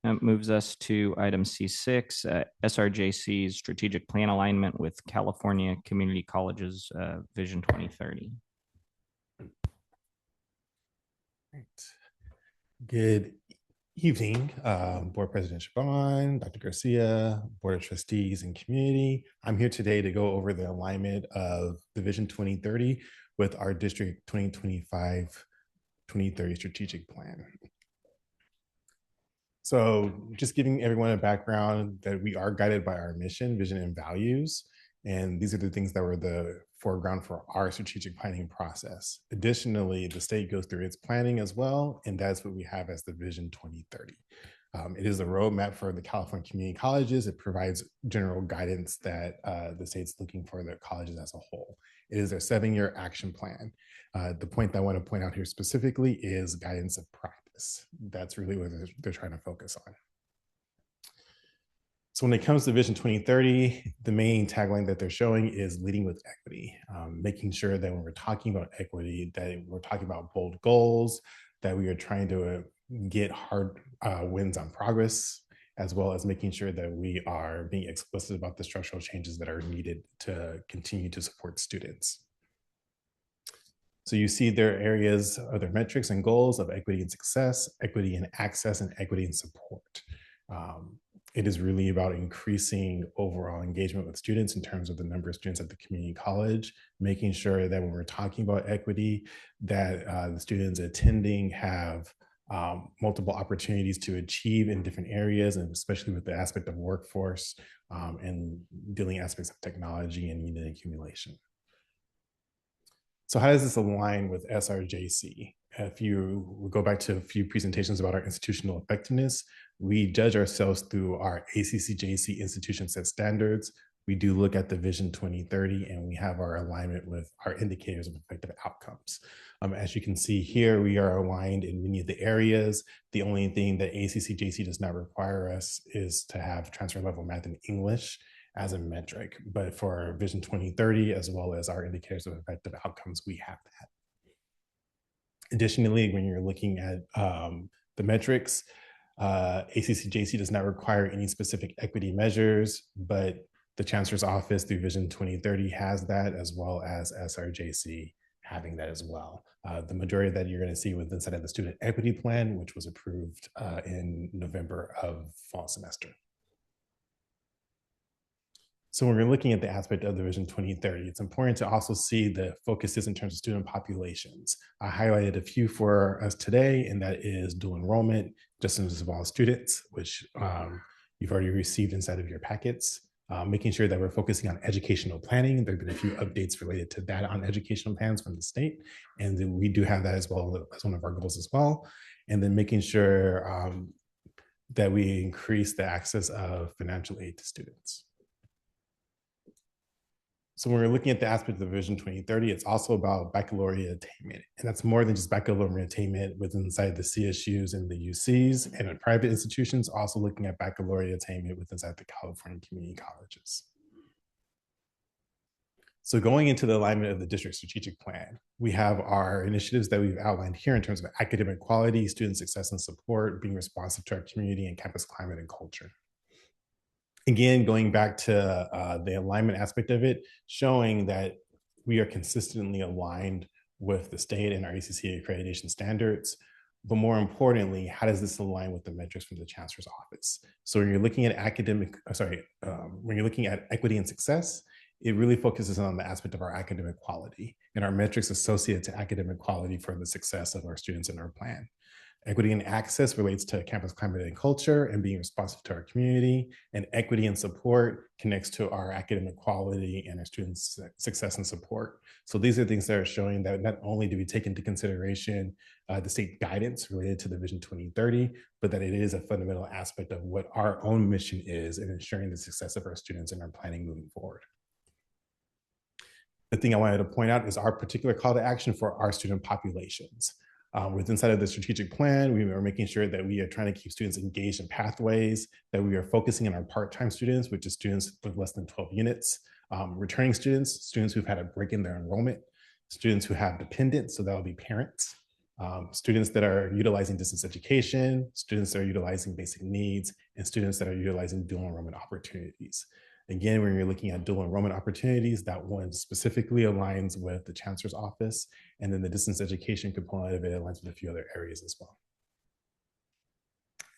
That moves us to item C6, SRJC's strategic plan alignment with California Community Colleges Vision 2030. Good evening, Board President Shaban, Dr. Garcia, Board of Trustees and Community. I'm here today to go over the alignment of the Vision 2030 with our District 2025-2030 strategic plan. So just giving everyone a background that we are guided by our mission, vision, and values. And these are the things that were the foreground for our strategic planning process. Additionally, the state goes through its planning as well, and that's what we have as the Vision 2030. It is a roadmap for the California community colleges. It provides general guidance that the state's looking for the colleges as a whole. It is a 7-year action plan. The point that I want to point out here specifically is guidance of practice. That's really what they're trying to focus on. So when it comes to Vision 2030, the main tagline that they're showing is leading with equity, making sure that when we're talking about equity, that we're talking about bold goals, that we are trying to get hard wins on progress, as well as making sure that we are being explicit about the structural changes that are needed to continue to support students. So you see there are areas, other metrics and goals of equity and success, equity and access, and equity and support. It is really about increasing overall engagement with students in terms of the number of students at the community college, making sure that when we're talking about equity, that the students attending have multiple opportunities to achieve in different areas, and especially with the aspect of workforce and dealing aspects of technology and unit accumulation. So how does this align with SRJC? If you go back to a few presentations about our institutional effectiveness, we judge ourselves through our ACCJC institution set standards. We do look at the Vision 2030, and we have our alignment with our indicators of effective outcomes. As you can see here, we are aligned in many of the areas. The only thing that ACCJC does not require us is to have transfer level math and English as a metric, but for Vision 2030, as well as our indicators of effective outcomes, we have that. Additionally, when you're looking at the metrics, ACCJC does not require any specific equity measures, but the Chancellor's Office through Vision 2030 has that, as well as SRJC having that as well. The majority that you're going to see with inside of the Student Equity Plan, which was approved in November of fall semester. So when we're looking at the aspect of the Vision 2030, it's important to also see the focuses in terms of student populations. I highlighted a few for us today, and that is dual enrollment, distance of all students, which you've already received inside of your packets. Making sure that we're focusing on educational planning. There have been a few updates related to that on educational plans from the state, and then we do have that as well as one of our goals as well. And then making sure that we increase the access of financial aid to students. So when we're looking at the aspect of Vision 2030, it's also about baccalaureate attainment. And that's more than just baccalaureate attainment within inside the CSUs and the UCs, and in private institutions, also looking at baccalaureate attainment within inside the California community colleges. So going into the alignment of the district strategic plan, we have our initiatives that we've outlined here in terms of academic quality, student success and support, being responsive to our community, and campus climate and culture. Again, going back to the alignment aspect of it, showing that we are consistently aligned with the state and our ACC accreditation standards. But more importantly, how does this align with the metrics from the Chancellor's Office? So when you're looking at when you're looking at equity and success, it really focuses on the aspect of our academic quality and our metrics associated to academic quality for the success of our students in our plan. Equity and access relates to campus climate and culture and being responsive to our community. And equity and support connects to our academic quality and our students' success and support. So these are things that are showing that not only do we take into consideration the state guidance related to the Vision 2030, but that it is a fundamental aspect of what our own mission is in ensuring the success of our students and our planning moving forward. The thing I wanted to point out is our particular call to action for our student populations. With inside of the strategic plan, we are making sure that we are trying to keep students engaged in pathways, that we are focusing on our part-time students, which is students with less than 12 units, returning students, students who've had a break in their enrollment, students who have dependents, so that will be parents, students that are utilizing distance education, students that are utilizing basic needs, and students that are utilizing dual enrollment opportunities. Again, when you're looking at dual enrollment opportunities, that one specifically aligns with the Chancellor's office, and then the distance education component of it aligns with a few other areas as well.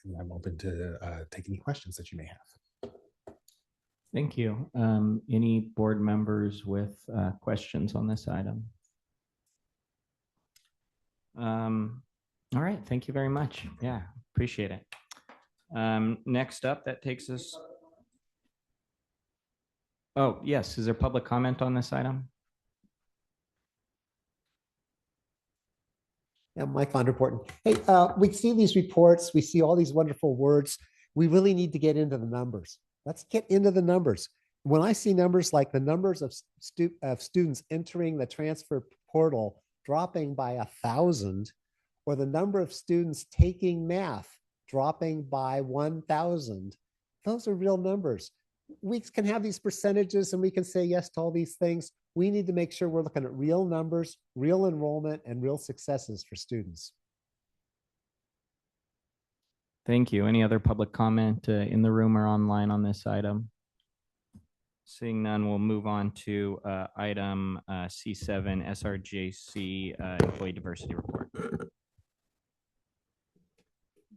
And I'm open to take any questions that you may have. Thank you. Any board members with questions on this item? All right, thank you very much. Yeah, appreciate it. Next up, that takes us. Oh, yes. Is there public comment on this item? Yeah, Mike Vanderpoorten. Hey, we see these reports, we see all these wonderful words. We really need to get into the numbers. Let's get into the numbers. When I see numbers like the numbers of students entering the transfer portal dropping by 1,000, or the number of students taking math dropping by 1,000, those are real numbers. We can have these percentages and we can say yes to all these things. We need to make sure we're looking at real numbers, real enrollment, and real successes for students. Thank you. Any other public comment in the room or online on this item? Seeing none, we'll move on to item C7, SRJC Employee Diversity Report.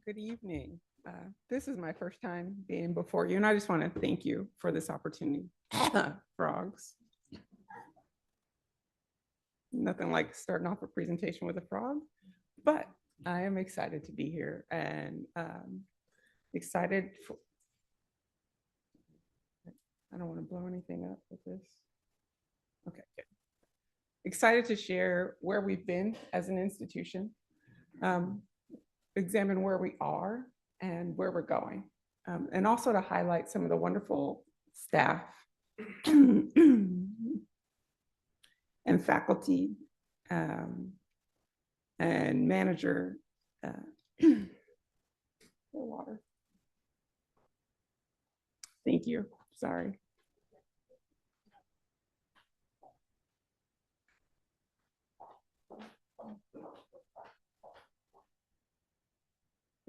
Good evening. This is my first time being before you, and I just want to thank you for this opportunity. Frogs. Nothing like starting off a presentation with a frog, but I am excited to be here and excited for, I don't want to blow anything up with this. Okay, good. Excited to share where we've been as an institution, examine where we are and where we're going, and also to highlight some of the wonderful staff and faculty and manager. Water. Thank you. Sorry.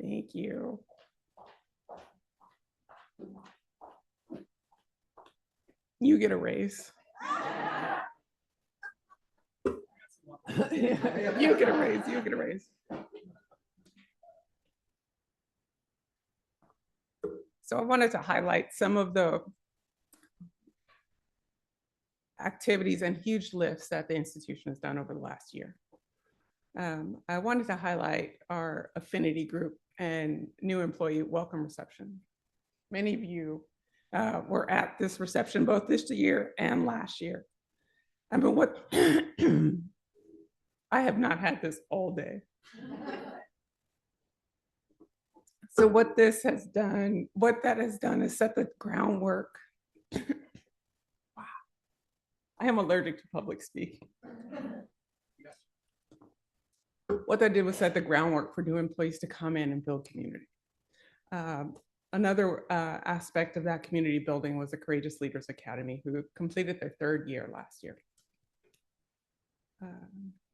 Thank you. You get a raise. You get a raise. You get a raise. So I wanted to highlight some of the activities and huge lifts that the institution has done over the last year. I wanted to highlight our affinity group and new employee welcome reception. Many of you were at this reception both this year and last year. I mean, what I have not had this all day. So what this has done, what that has done is set the groundwork. Wow. I am allergic to public speaking. What that did was set the groundwork for new employees to come in and build community. Another aspect of that community building was the Courageous Leaders Academy, who completed their 3rd year last year.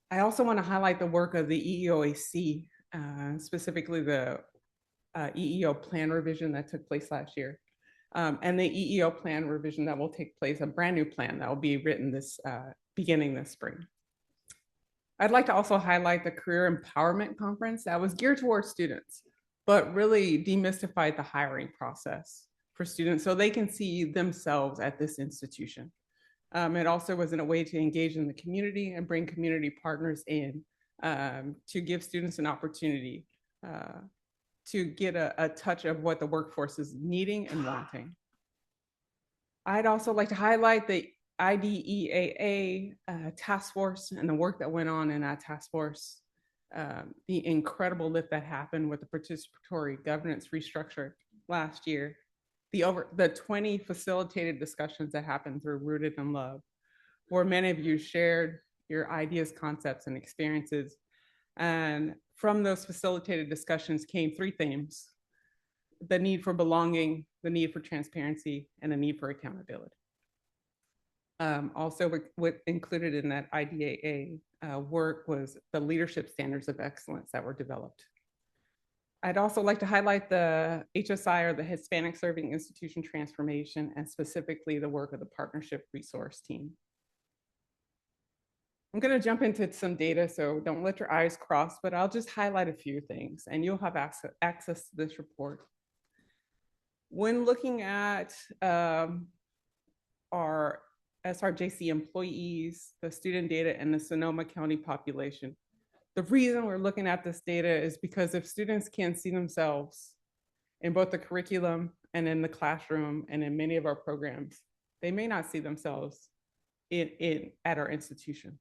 I also want to highlight the work of the EEOAC, specifically the EEO plan revision that took place last year, and the EEO plan revision that will take place, a brand new plan that will be written this beginning this spring. I'd like to also highlight the Career Empowerment Conference that was geared towards students, but really demystified the hiring process for students so they can see themselves at this institution. It also was in a way to engage in the community and bring community partners in to give students an opportunity to get a touch of what the workforce is needing and wanting. I'd also like to highlight the IDEAA task force and the work that went on in that task force, the incredible lift that happened with the participatory governance restructure last year, the 20 facilitated discussions that happened through Rooted in Love, where many of you shared your ideas, concepts, and experiences. And from those facilitated discussions came three themes: the need for belonging, the need for transparency, and the need for accountability. Also included in that IDEAA work was the leadership standards of excellence that were developed. I'd also like to highlight the HSI, or the Hispanic Serving Institution Transformation, and specifically the work of the Partnership Resource Team. I'm going to jump into some data, so don't let your eyes cross, but I'll just highlight a few things and you'll have access to this report. When looking at our SRJC employees, the student data, and the Sonoma County population, the reason we're looking at this data is because if students can't see themselves in both the curriculum and in the classroom and in many of our programs, they may not see themselves at our institution.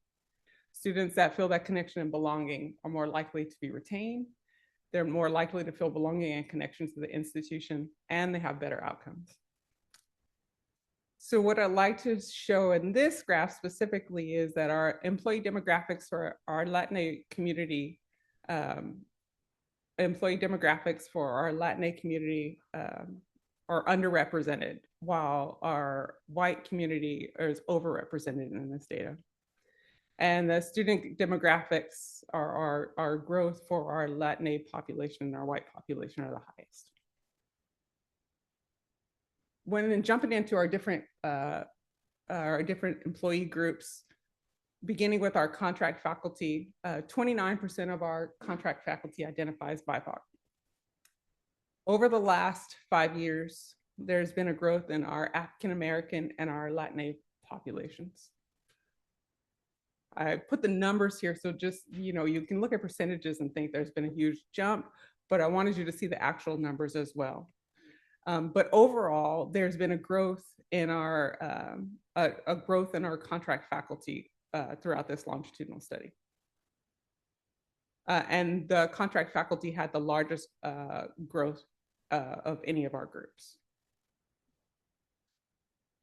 Students that feel that connection and belonging are more likely to be retained. They're more likely to feel belonging and connection to the institution, and they have better outcomes. So what I'd like to show in this graph specifically is that our employee demographics for our Latina community, are underrepresented, while our white community is overrepresented in this data. And the student demographics are our growth for our Latina population and our white population are the highest. When jumping into our different employee groups, beginning with our contract faculty, 29% of our contract faculty identifies BIPOC. Over the last 5 years, there's been a growth in our African American and our Latina populations. I put the numbers here, so just, you can look at percentages and think there's been a huge jump, but I wanted you to see the actual numbers as well. But overall, there's been a growth in our contract faculty throughout this longitudinal study. And the contract faculty had the largest growth of any of our groups.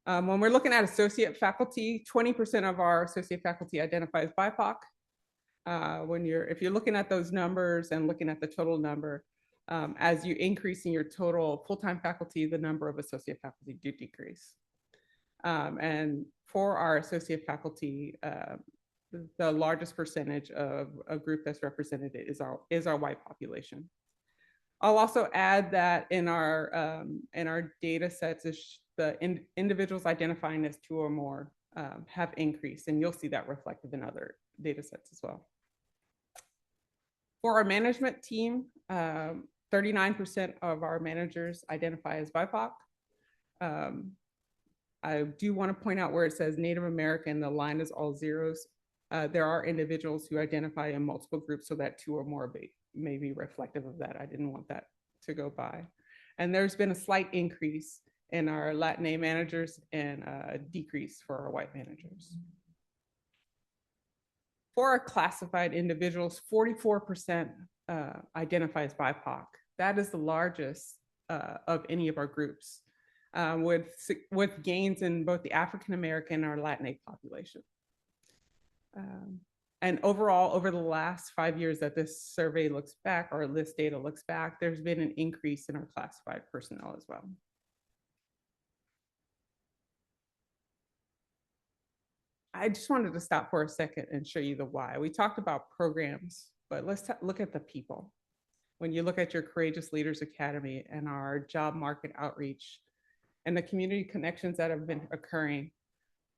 When we're looking at associate faculty, 20% of our associate faculty identifies BIPOC. If you're looking at those numbers and looking at the total number, as you increase in your total full-time faculty, the number of associate faculty do decrease. And for our associate faculty, the largest percentage of a group that's represented is our white population. I'll also add that in our data sets, the individuals identifying as 2 or more have increased, and you'll see that reflected in other data sets as well. For our management team, 39% of our managers identify as BIPOC. I do want to point out where it says Native American, the line is all zeros. There are individuals who identify in multiple groups, so that 2 or more may be reflective of that. I didn't want that to go by. And there's been a slight increase in our Latina managers and a decrease for our white managers. For our classified individuals, 44% identify as BIPOC. That is the largest of any of our groups, with gains in both the African American and our Latina population. And overall, over the last 5 years that this survey looks back, or this data looks back, there's been an increase in our classified personnel as well. I just wanted to stop for a second and show you the why. We talked about programs, but let's look at the people. When you look at your Courageous Leaders Academy and our job market outreach and the community connections that have been occurring,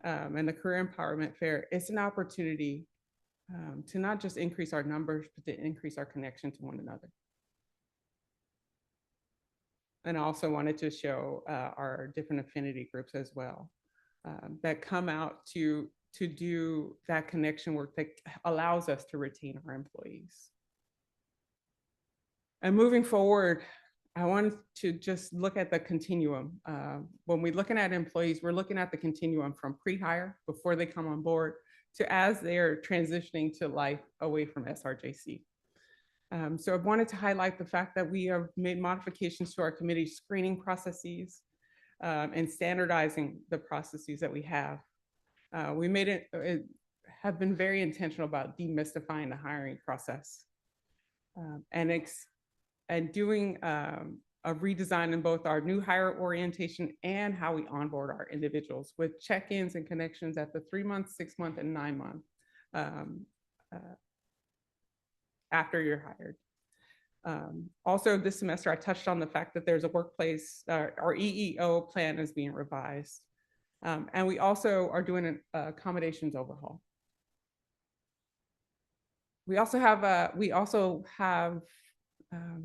and the Career Empowerment Fair, it's an opportunity to not just increase our numbers, but to increase our connection to one another. And I also wanted to show our different affinity groups as well. that come out to do that connection work that allows us to retain our employees. And moving forward, I wanted to just look at the continuum. When we're looking at employees, we're looking at the continuum from pre-hire, before they come on board, to as they're transitioning to life away from SRJC. So I wanted to highlight the fact that we have made modifications to our committee screening processes and standardizing the processes that we have. We made it have been very intentional about demystifying the hiring process and doing a redesign in both our new hire orientation and how we onboard our individuals, with check-ins and connections at the 3-month, 6-month, and 9-month after you're hired. Also this semester, I touched on the fact that there's a workplace, our EEO plan is being revised. And we also are doing an accommodations overhaul. We also have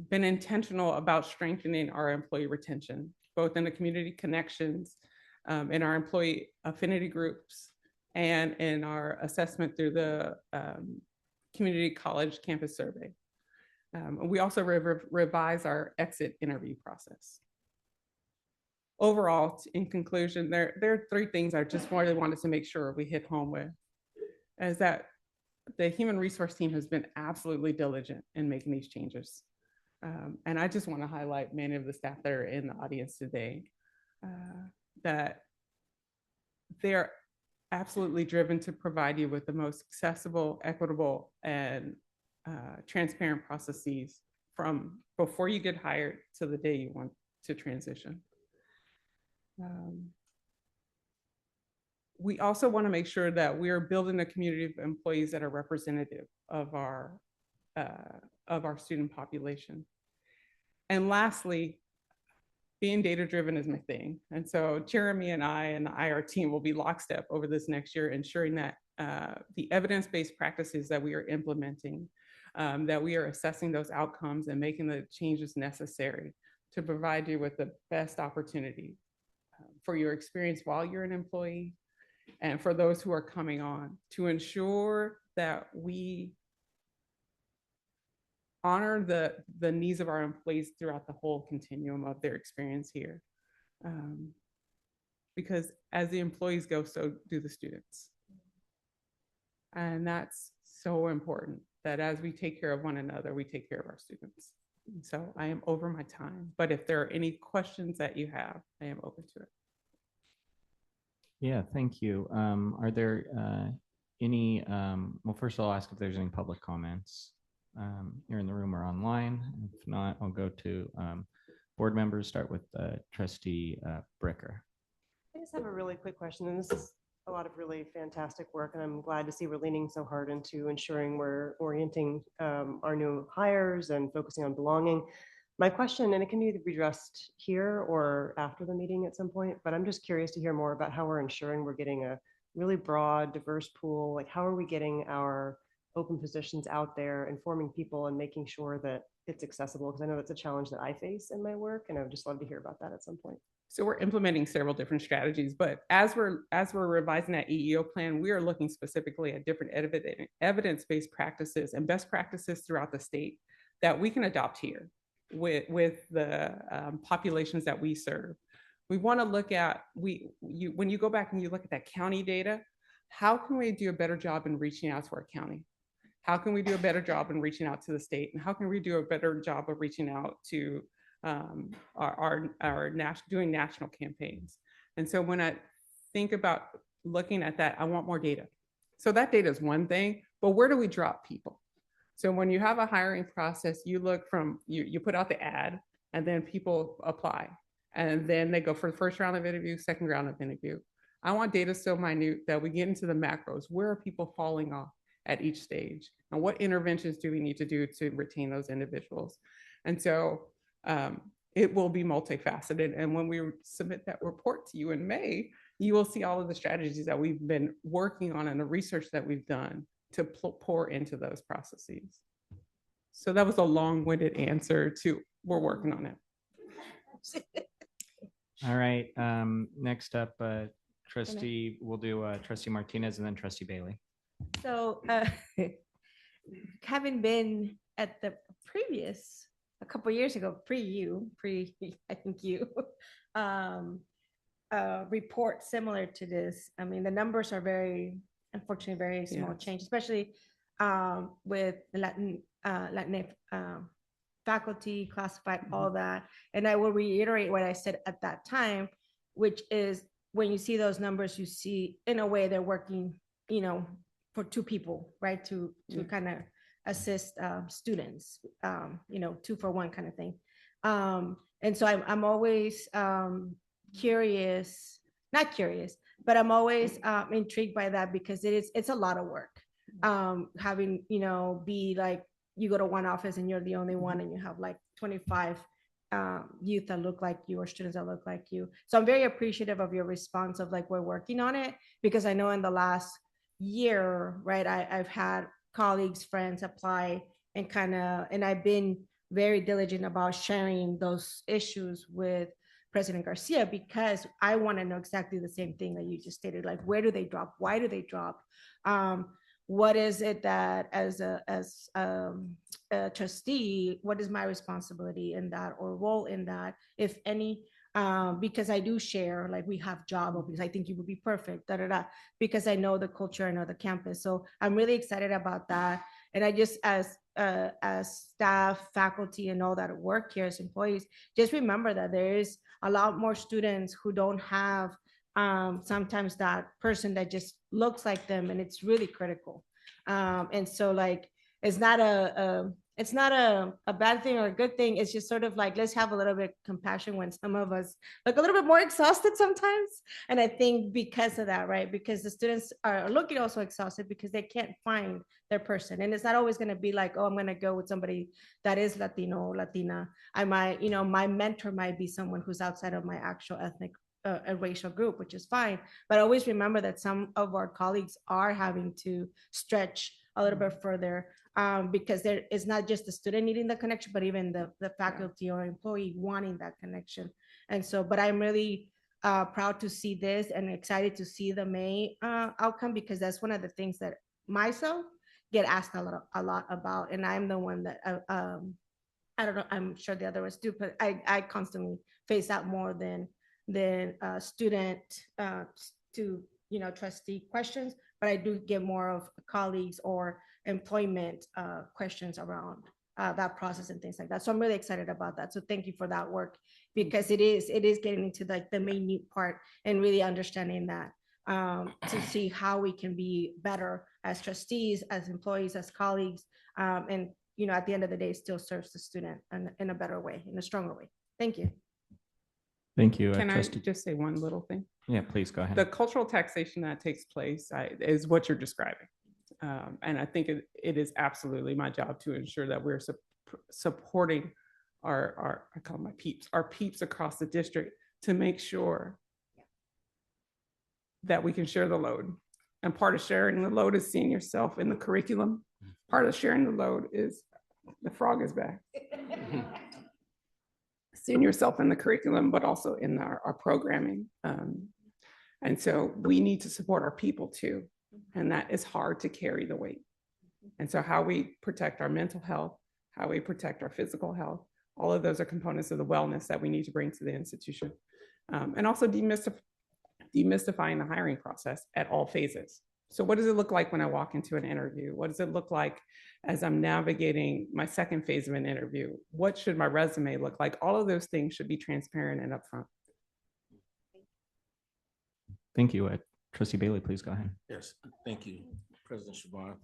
been intentional about strengthening our employee retention, both in the community connections, in our employee affinity groups, and in our assessment through the community college campus survey. We also revise our exit interview process. Overall, in conclusion, there are 3 things I just really wanted to make sure we hit home with, is that the human resource team has been absolutely diligent in making these changes. And I just want to highlight many of the staff that are in the audience today, that they're absolutely driven to provide you with the most accessible, equitable, and transparent processes from before you get hired to the day you want to transition. We also want to make sure that we are building a community of employees that are representative of our student population. And lastly, being data-driven is my thing. And so Jeremy and I and the IR team will be lockstep over this next year, ensuring that the evidence-based practices that we are implementing, that we are assessing those outcomes and making the changes necessary to provide you with the best opportunity for your experience while you're an employee, and for those who are coming on, to ensure that we honor the needs of our employees throughout the whole continuum of their experience here. Because as the employees go, so do the students. And that's so important, that as we take care of one another, we take care of our students. So I am over my time, but if there are any questions that you have, I am open to it. Yeah, thank you. Are there any, well, first I'll ask if there's any public comments here in the room or online. If not, I'll go to board members, start with Trustee Bricker. I just have a really quick question, and this is a lot of really fantastic work, and I'm glad to see we're leaning so hard into ensuring we're orienting our new hires and focusing on belonging. My question, and it can either be addressed here or after the meeting at some point, but I'm just curious to hear more about how we're ensuring we're getting a really broad, diverse pool. Like, how are we getting our open positions out there, informing people and making sure that it's accessible? Because I know that's a challenge that I face in my work, and I would just love to hear about that at some point. So we're implementing several different strategies, but as we're revising that EEO plan, we are looking specifically at different evidence-based practices and best practices throughout the state that we can adopt here with the populations that we serve. We want to look at, when you go back and you look at that county data, how can we do a better job in reaching out to our county? How can we do a better job in reaching out to the state? And how can we do a better job of reaching out to doing national campaigns? And so when I think about looking at that, I want more data. So that data is one thing, but where do we drop people? So when you have a hiring process, you look from, you put out the ad, and then people apply, and then they go for the first round of interview, second round of interview. I want data so minute that we get into the macros. Where are people falling off at each stage? And what interventions do we need to do to retain those individuals? And so it will be multifaceted. And when we submit that report to you in May, you will see all of the strategies that we've been working on and the research that we've done to pour into those processes. So that was a long-winded answer to, we're working on it. All right, next up, Trustee, we'll do Trustee Martinez and then Trustee Bailey. So, having been at the previous, a couple years ago, I think you, report similar to this. I mean, the numbers are unfortunately, very small change, especially with the Latin faculty, classified, all that. And I will reiterate what I said at that time, which is when you see those numbers, you see in a way they're working, for two people, right? To kind of assist students, 2-for-1 kind of thing. And so I'm always curious, not curious, but I'm always intrigued by that because it's a lot of work. Having, be like, you go to one office and you're the only one and you have like 25 youth that look like you or students that look like you. So I'm very appreciative of your response of like, we're working on it, because I know in the last year, right, I've had colleagues, friends apply and I've been very diligent about sharing those issues with President Garcia, because I want to know exactly the same thing that you just stated, like, where do they drop? Why do they drop? What is it that as a trustee, what is my responsibility in that or role in that, if any? Because I do share, like, we have job openings. I think you would be perfect, because I know the culture, I know the campus. So I'm really excited about that. And I just, as staff, faculty, and all that work here as employees, just remember that there is a lot more students who don't have sometimes that person that just looks like them, and it's really critical. And so, like, it's not a bad thing or a good thing. It's just sort of like, let's have a little bit of compassion when some of us look a little bit more exhausted sometimes. And I think because of that, right? Because the students are looking also exhausted because they can't find their person. And it's not always going to be like, oh, I'm going to go with somebody that is Latino or Latina. I might, my mentor might be someone who's outside of my actual ethnic a racial group, which is fine. But always remember that some of our colleagues are having to stretch a little bit further, because there is not just the student needing the connection, but even the faculty or employee wanting that connection. And so, but I'm really proud to see this and excited to see the May outcome, because that's one of the things that myself get asked a lot about. And I'm the one that, I don't know, I'm sure the other ones do, but I constantly face that more than student to trustee questions, but I do get more of colleagues or employment questions around that process and things like that. So I'm really excited about that. So thank you for that work, because it is getting into like the main part and really understanding that, to see how we can be better as trustees, as employees, as colleagues, and at the end of the day, still serves the student in a better way, in a stronger way. Thank you. Thank you. Can I just say one little thing? Yeah, please go ahead. The cultural taxation that takes place is what you're describing. And I think it is absolutely my job to ensure that we're supporting our I call them my peeps, our peeps across the district, to make sure that we can share the load. And part of sharing the load is seeing yourself in the curriculum. Part of sharing the load is, the frog is back. Seeing yourself in the curriculum, but also in our programming. And so we need to support our people too. And that is hard to carry the weight. And so how we protect our mental health, how we protect our physical health, all of those are components of the wellness that we need to bring to the institution. And also demystifying the hiring process at all phases. So what does it look like when I walk into an interview? What does it look like as I'm navigating my second phase of an interview? What should my resume look like? All of those things should be transparent and upfront. Thank you. Trustee Bailey, please go ahead. Yes, thank you, President Shaban.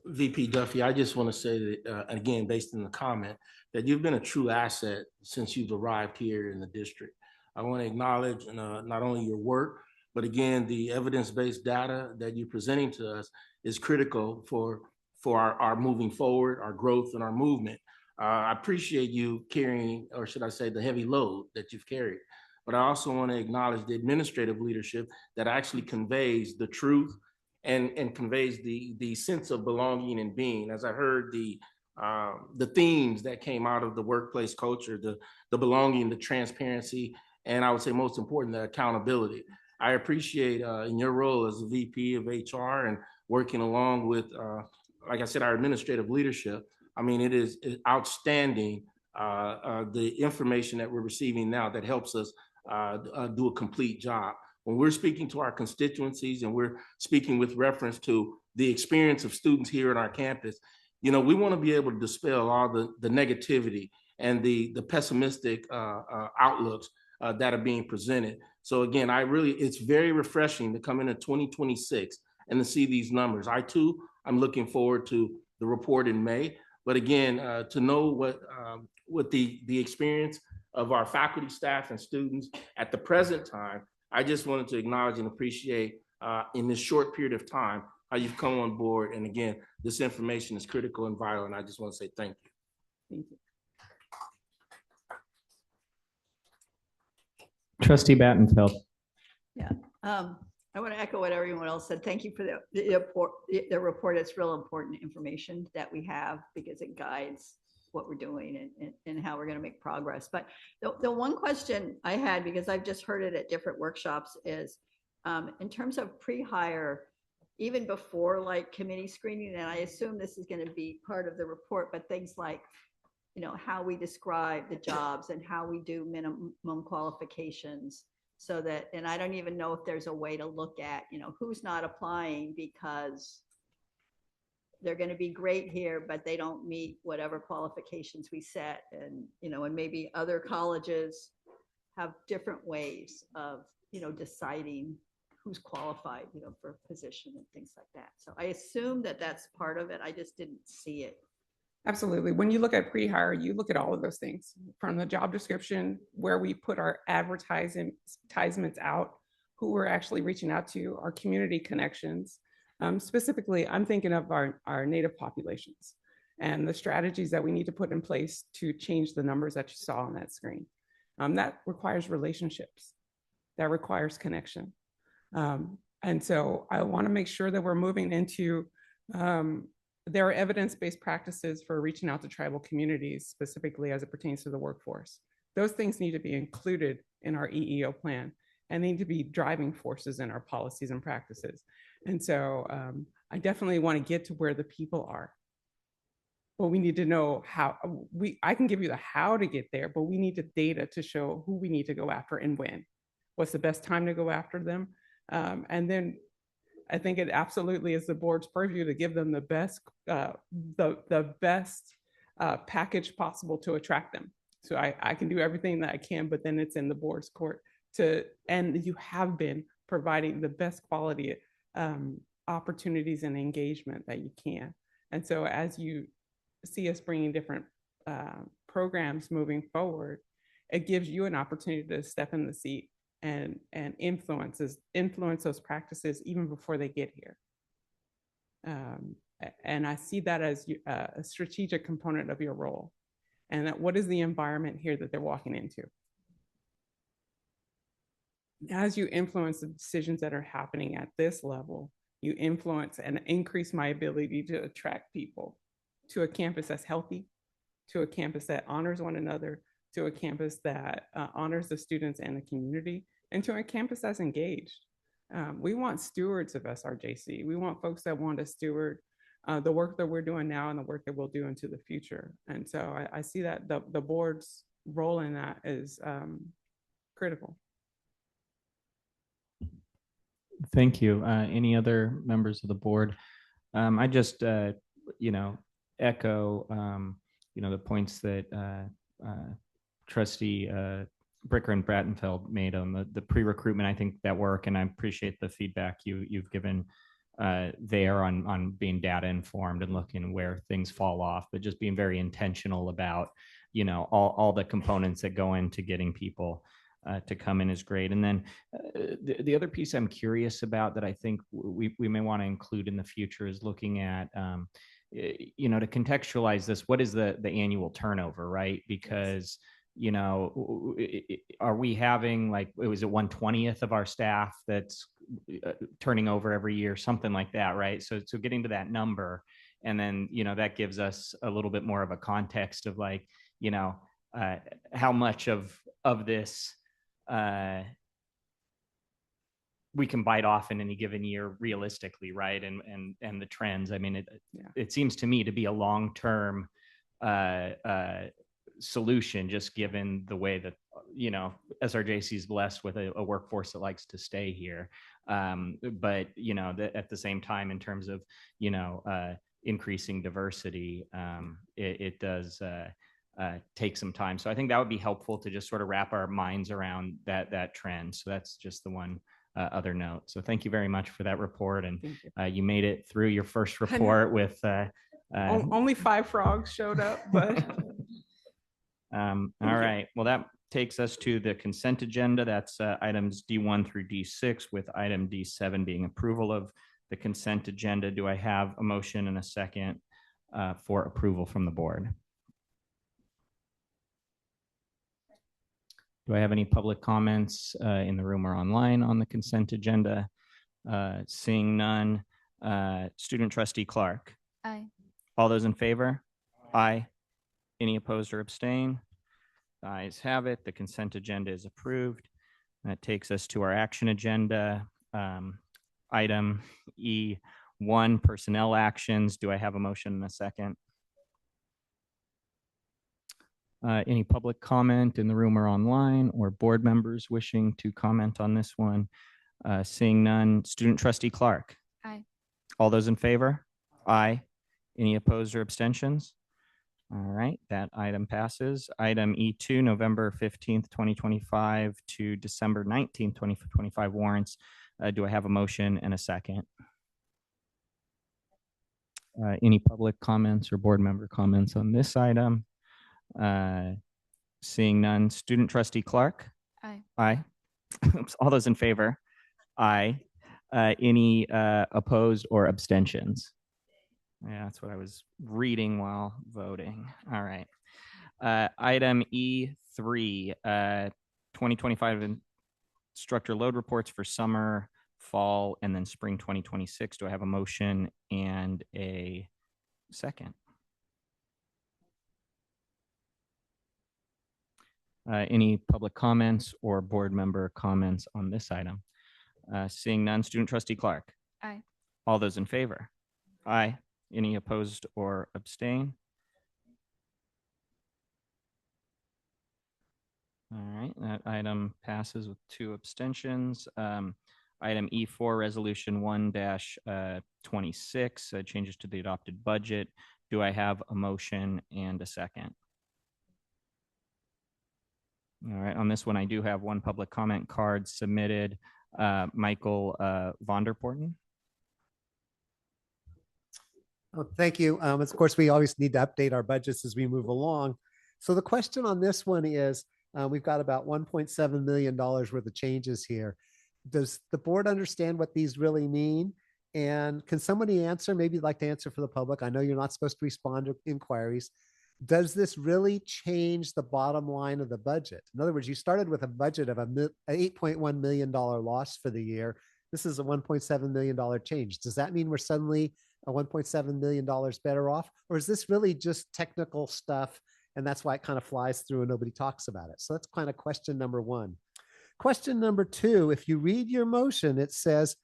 VP Duffy, I just want to say that, again, based on the comment, that you've been a true asset since you've arrived here in the district. I want to acknowledge not only your work, but again, the evidence-based data that you're presenting to us is critical for our moving forward, our growth, and our movement. I appreciate you carrying, or should I say, the heavy load that you've carried. But I also want to acknowledge the administrative leadership that actually conveys the truth and conveys the sense of belonging and being. As I heard the themes that came out of the workplace culture, the belonging, the transparency, and I would say most important, the accountability. I appreciate in your role as a VP of HR and working along with, like I said, our administrative leadership. I mean, it is outstanding the information that we're receiving now that helps us do a complete job. When we're speaking to our constituencies and we're speaking with reference to the experience of students here at our campus, you know, we want to be able to dispel all the negativity and the pessimistic outlooks that are being presented. So again, it's very refreshing to come into 2026 and to see these numbers. I'm looking forward to the report in May. But again, to know what the experience of our faculty, staff, and students at the present time, I just wanted to acknowledge and appreciate in this short period of time how you've come on board. And again, this information is critical and vital, and I just want to say thank you. Thank you. Trustee Battenfeld. Yeah, I want to echo what everyone else said. Thank you for the report. It's real important information that we have because it guides what we're doing and how we're going to make progress. But the one question I had, because I've just heard it at different workshops, is in terms of pre-hire, even before like committee screening, and I assume this is going to be part of the report, but things like, you know, how we describe the jobs and how we do minimum qualifications, so that, and I don't even know if there's a way to look at, you know, who's not applying because they're going to be great here, but they don't meet whatever qualifications we set. And, you know, and maybe other colleges have different ways of, you know, deciding who's qualified, you know, for a position and things like that. So I assume that that's part of it. I just didn't see it. Absolutely. When you look at pre-hire, you look at all of those things from the job description, where we put our advertisements out, who we're actually reaching out to, our community connections. Specifically, I'm thinking of our Native populations and the strategies that we need to put in place to change the numbers that you saw on that screen. That requires relationships, that requires connection. And so I want to make sure that we're moving into there are evidence-based practices for reaching out to tribal communities, specifically as it pertains to the workforce. Those things need to be included in our EEO plan and need to be driving forces in our policies and practices. And so I definitely want to get to where the people are. But we need to know how. I can give you the how to get there, but we need the data to show who we need to go after and when. What's the best time to go after them? And then I think it absolutely is the board's purview to give them the best package possible to attract them. So I can do everything that I can, but then it's in the board's court and you have been providing the best quality opportunities and engagement that you can. And so as you see us bringing different programs moving forward, it gives you an opportunity to step in the seat and influence those practices even before they get here. And I see that as a strategic component of your role. And that what is the environment here that they're walking into? As you influence the decisions that are happening at this level, you influence and increase my ability to attract people to a campus that's healthy, to a campus that honors one another, to a campus that honors the students and the community, and to a campus that's engaged. We want stewards of SRJC. We want folks that want to steward the work that we're doing now and the work that we'll do into the future. And so I see that the board's role in that is critical. Thank you. Any other members of the board? I just, echo, the points that Trustee Bricker and Brattenfeld made on the pre-recruitment. I think that work, and I appreciate the feedback you've given there on being data informed and looking where things fall off, but just being very intentional about, all the components that go into getting people to come in is great. And then the other piece I'm curious about that I think we may want to include in the future is looking at, to contextualize this, what is the annual turnover, right? Because are we having was it 1/20th of our staff that's turning over every year, something like that, right? So getting to that number, and then that gives us a little bit more of a context of how much of this we can bite off in any given year realistically, right? And the trends. I mean, it seems to me to be a long-term solution, just given the way that, SRJC is blessed with a workforce that likes to stay here. But, at the same time, in terms of, increasing diversity, it does take some time. So I think that would be helpful to just sort of wrap our minds around that trend. So that's just the one other note. So thank you very much for that report. And you made it through your first report with Only 5 frogs showed up, but all right. Well, that takes us to the consent agenda. That's items D1 through D6, with item D7 being approval of the consent agenda. Do I have a motion and a second for approval from the board? Do I have any public comments in the room or online on the consent agenda? Seeing none. Student trustee Clark. Aye. All those in favor? Aye. Any opposed or abstain? The ayes have it. The consent agenda is approved. That takes us to our action agenda. Item E1, personnel actions. Do I have a motion and a second? Any public comment in the room or online, or board members wishing to comment on this one? Seeing none. Student trustee Clark. Aye. All those in favor? Aye. Any opposed or abstentions? All right, that item passes. Item E2, November 15th, 2025 to December 19th, 2025 warrants. Do I have a motion and a second? Any public comments or board member comments on this item? Seeing none. Student trustee Clark. Aye. Aye. All those in favor? Aye. Any opposed or abstentions? Yeah, that's what I was reading while voting. All right. Item E3, 2025 instructor load reports for summer, fall, and then spring 2026. Do I have a motion and a second? Any public comments or board member comments on this item? Seeing none. Student trustee Clark. Aye. All those in favor? Aye. Any opposed or abstain? All right, that item passes with 2 abstentions. Item E4, resolution 1-26, changes to the adopted budget. Do I have a motion and a second? All right, on this one, I do have one public comment card submitted. Michael Vonderporten. Oh, thank you. Of course, we always need to update our budgets as we move along. So the question on this one is, we've got about $1.7 million worth of changes here. Does the board understand what these really mean? And can somebody answer? Maybe you'd like to answer for the public. I know you're not supposed to respond to inquiries. Does this really change the bottom line of the budget? In other words, you started with a budget of an $8.1 million loss for the year. This is a $1.7 million change. Does that mean we're suddenly a $1.7 million better off? Or is this really just technical stuff, and that's why it kind of flies through and nobody talks about it? So that's kind of question number 1. Question number 2, if you read your motion, it says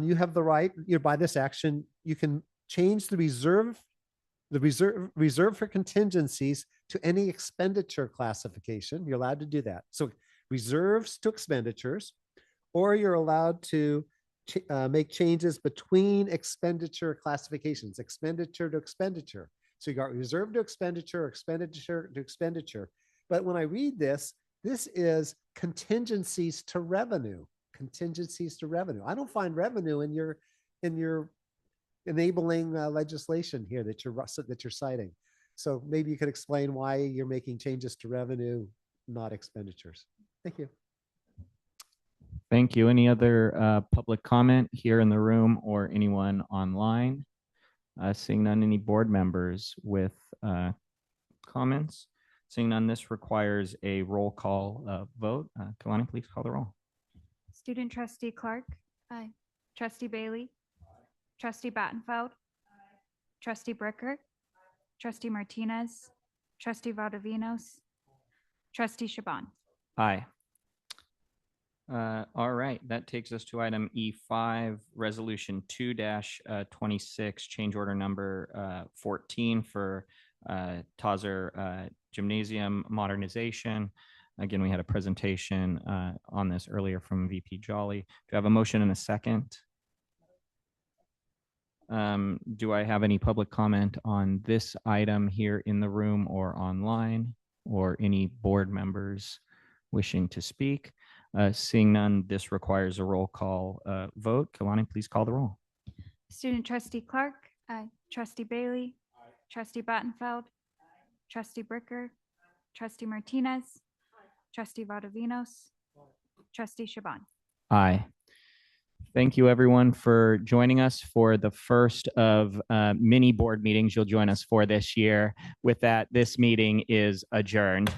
you have the right, by this action, you can change the reserve for contingencies to any expenditure classification. You're allowed to do that. So reserves to expenditures, or you're allowed to make changes between expenditure classifications, expenditure to expenditure. So you got reserve to expenditure, expenditure to expenditure. But when I read this, this is contingencies to revenue, contingencies to revenue. I don't find revenue in your enabling legislation here that you're citing. So maybe you could explain why you're making changes to revenue, not expenditures. Thank you. Thank you. Any other public comment here in the room or anyone online? Seeing none. Any board members with comments? Seeing none, this requires a roll call vote. Kalani, please call the roll. Student trustee Clark. Aye. Trustee Bailey. Trustee Battenfeld. Trustee Bricker. Trustee Martinez. Trustee Valdovinos. Trustee Shaban. Aye. All right, that takes us to item E5, Resolution 2-26, change order number 14 for Tauser Gymnasium modernization. Again, we had a presentation on this earlier from VP Jolly. Do I have a motion and a second? Do I have any public comment on this item here in the room or online, or any board members wishing to speak? Seeing none, this requires a roll call vote. Kalani, please call the roll. Student trustee Clark. Aye. Trustee Bailey. Aye. Trustee Battenfeld. Aye. Trustee Bricker. Trustee Martinez. Aye. Trustee Valdovinos. Aye. Trustee Shaban. Aye. Thank you, everyone, for joining us for the first of many board meetings you'll join us for this year. With that, this meeting is adjourned.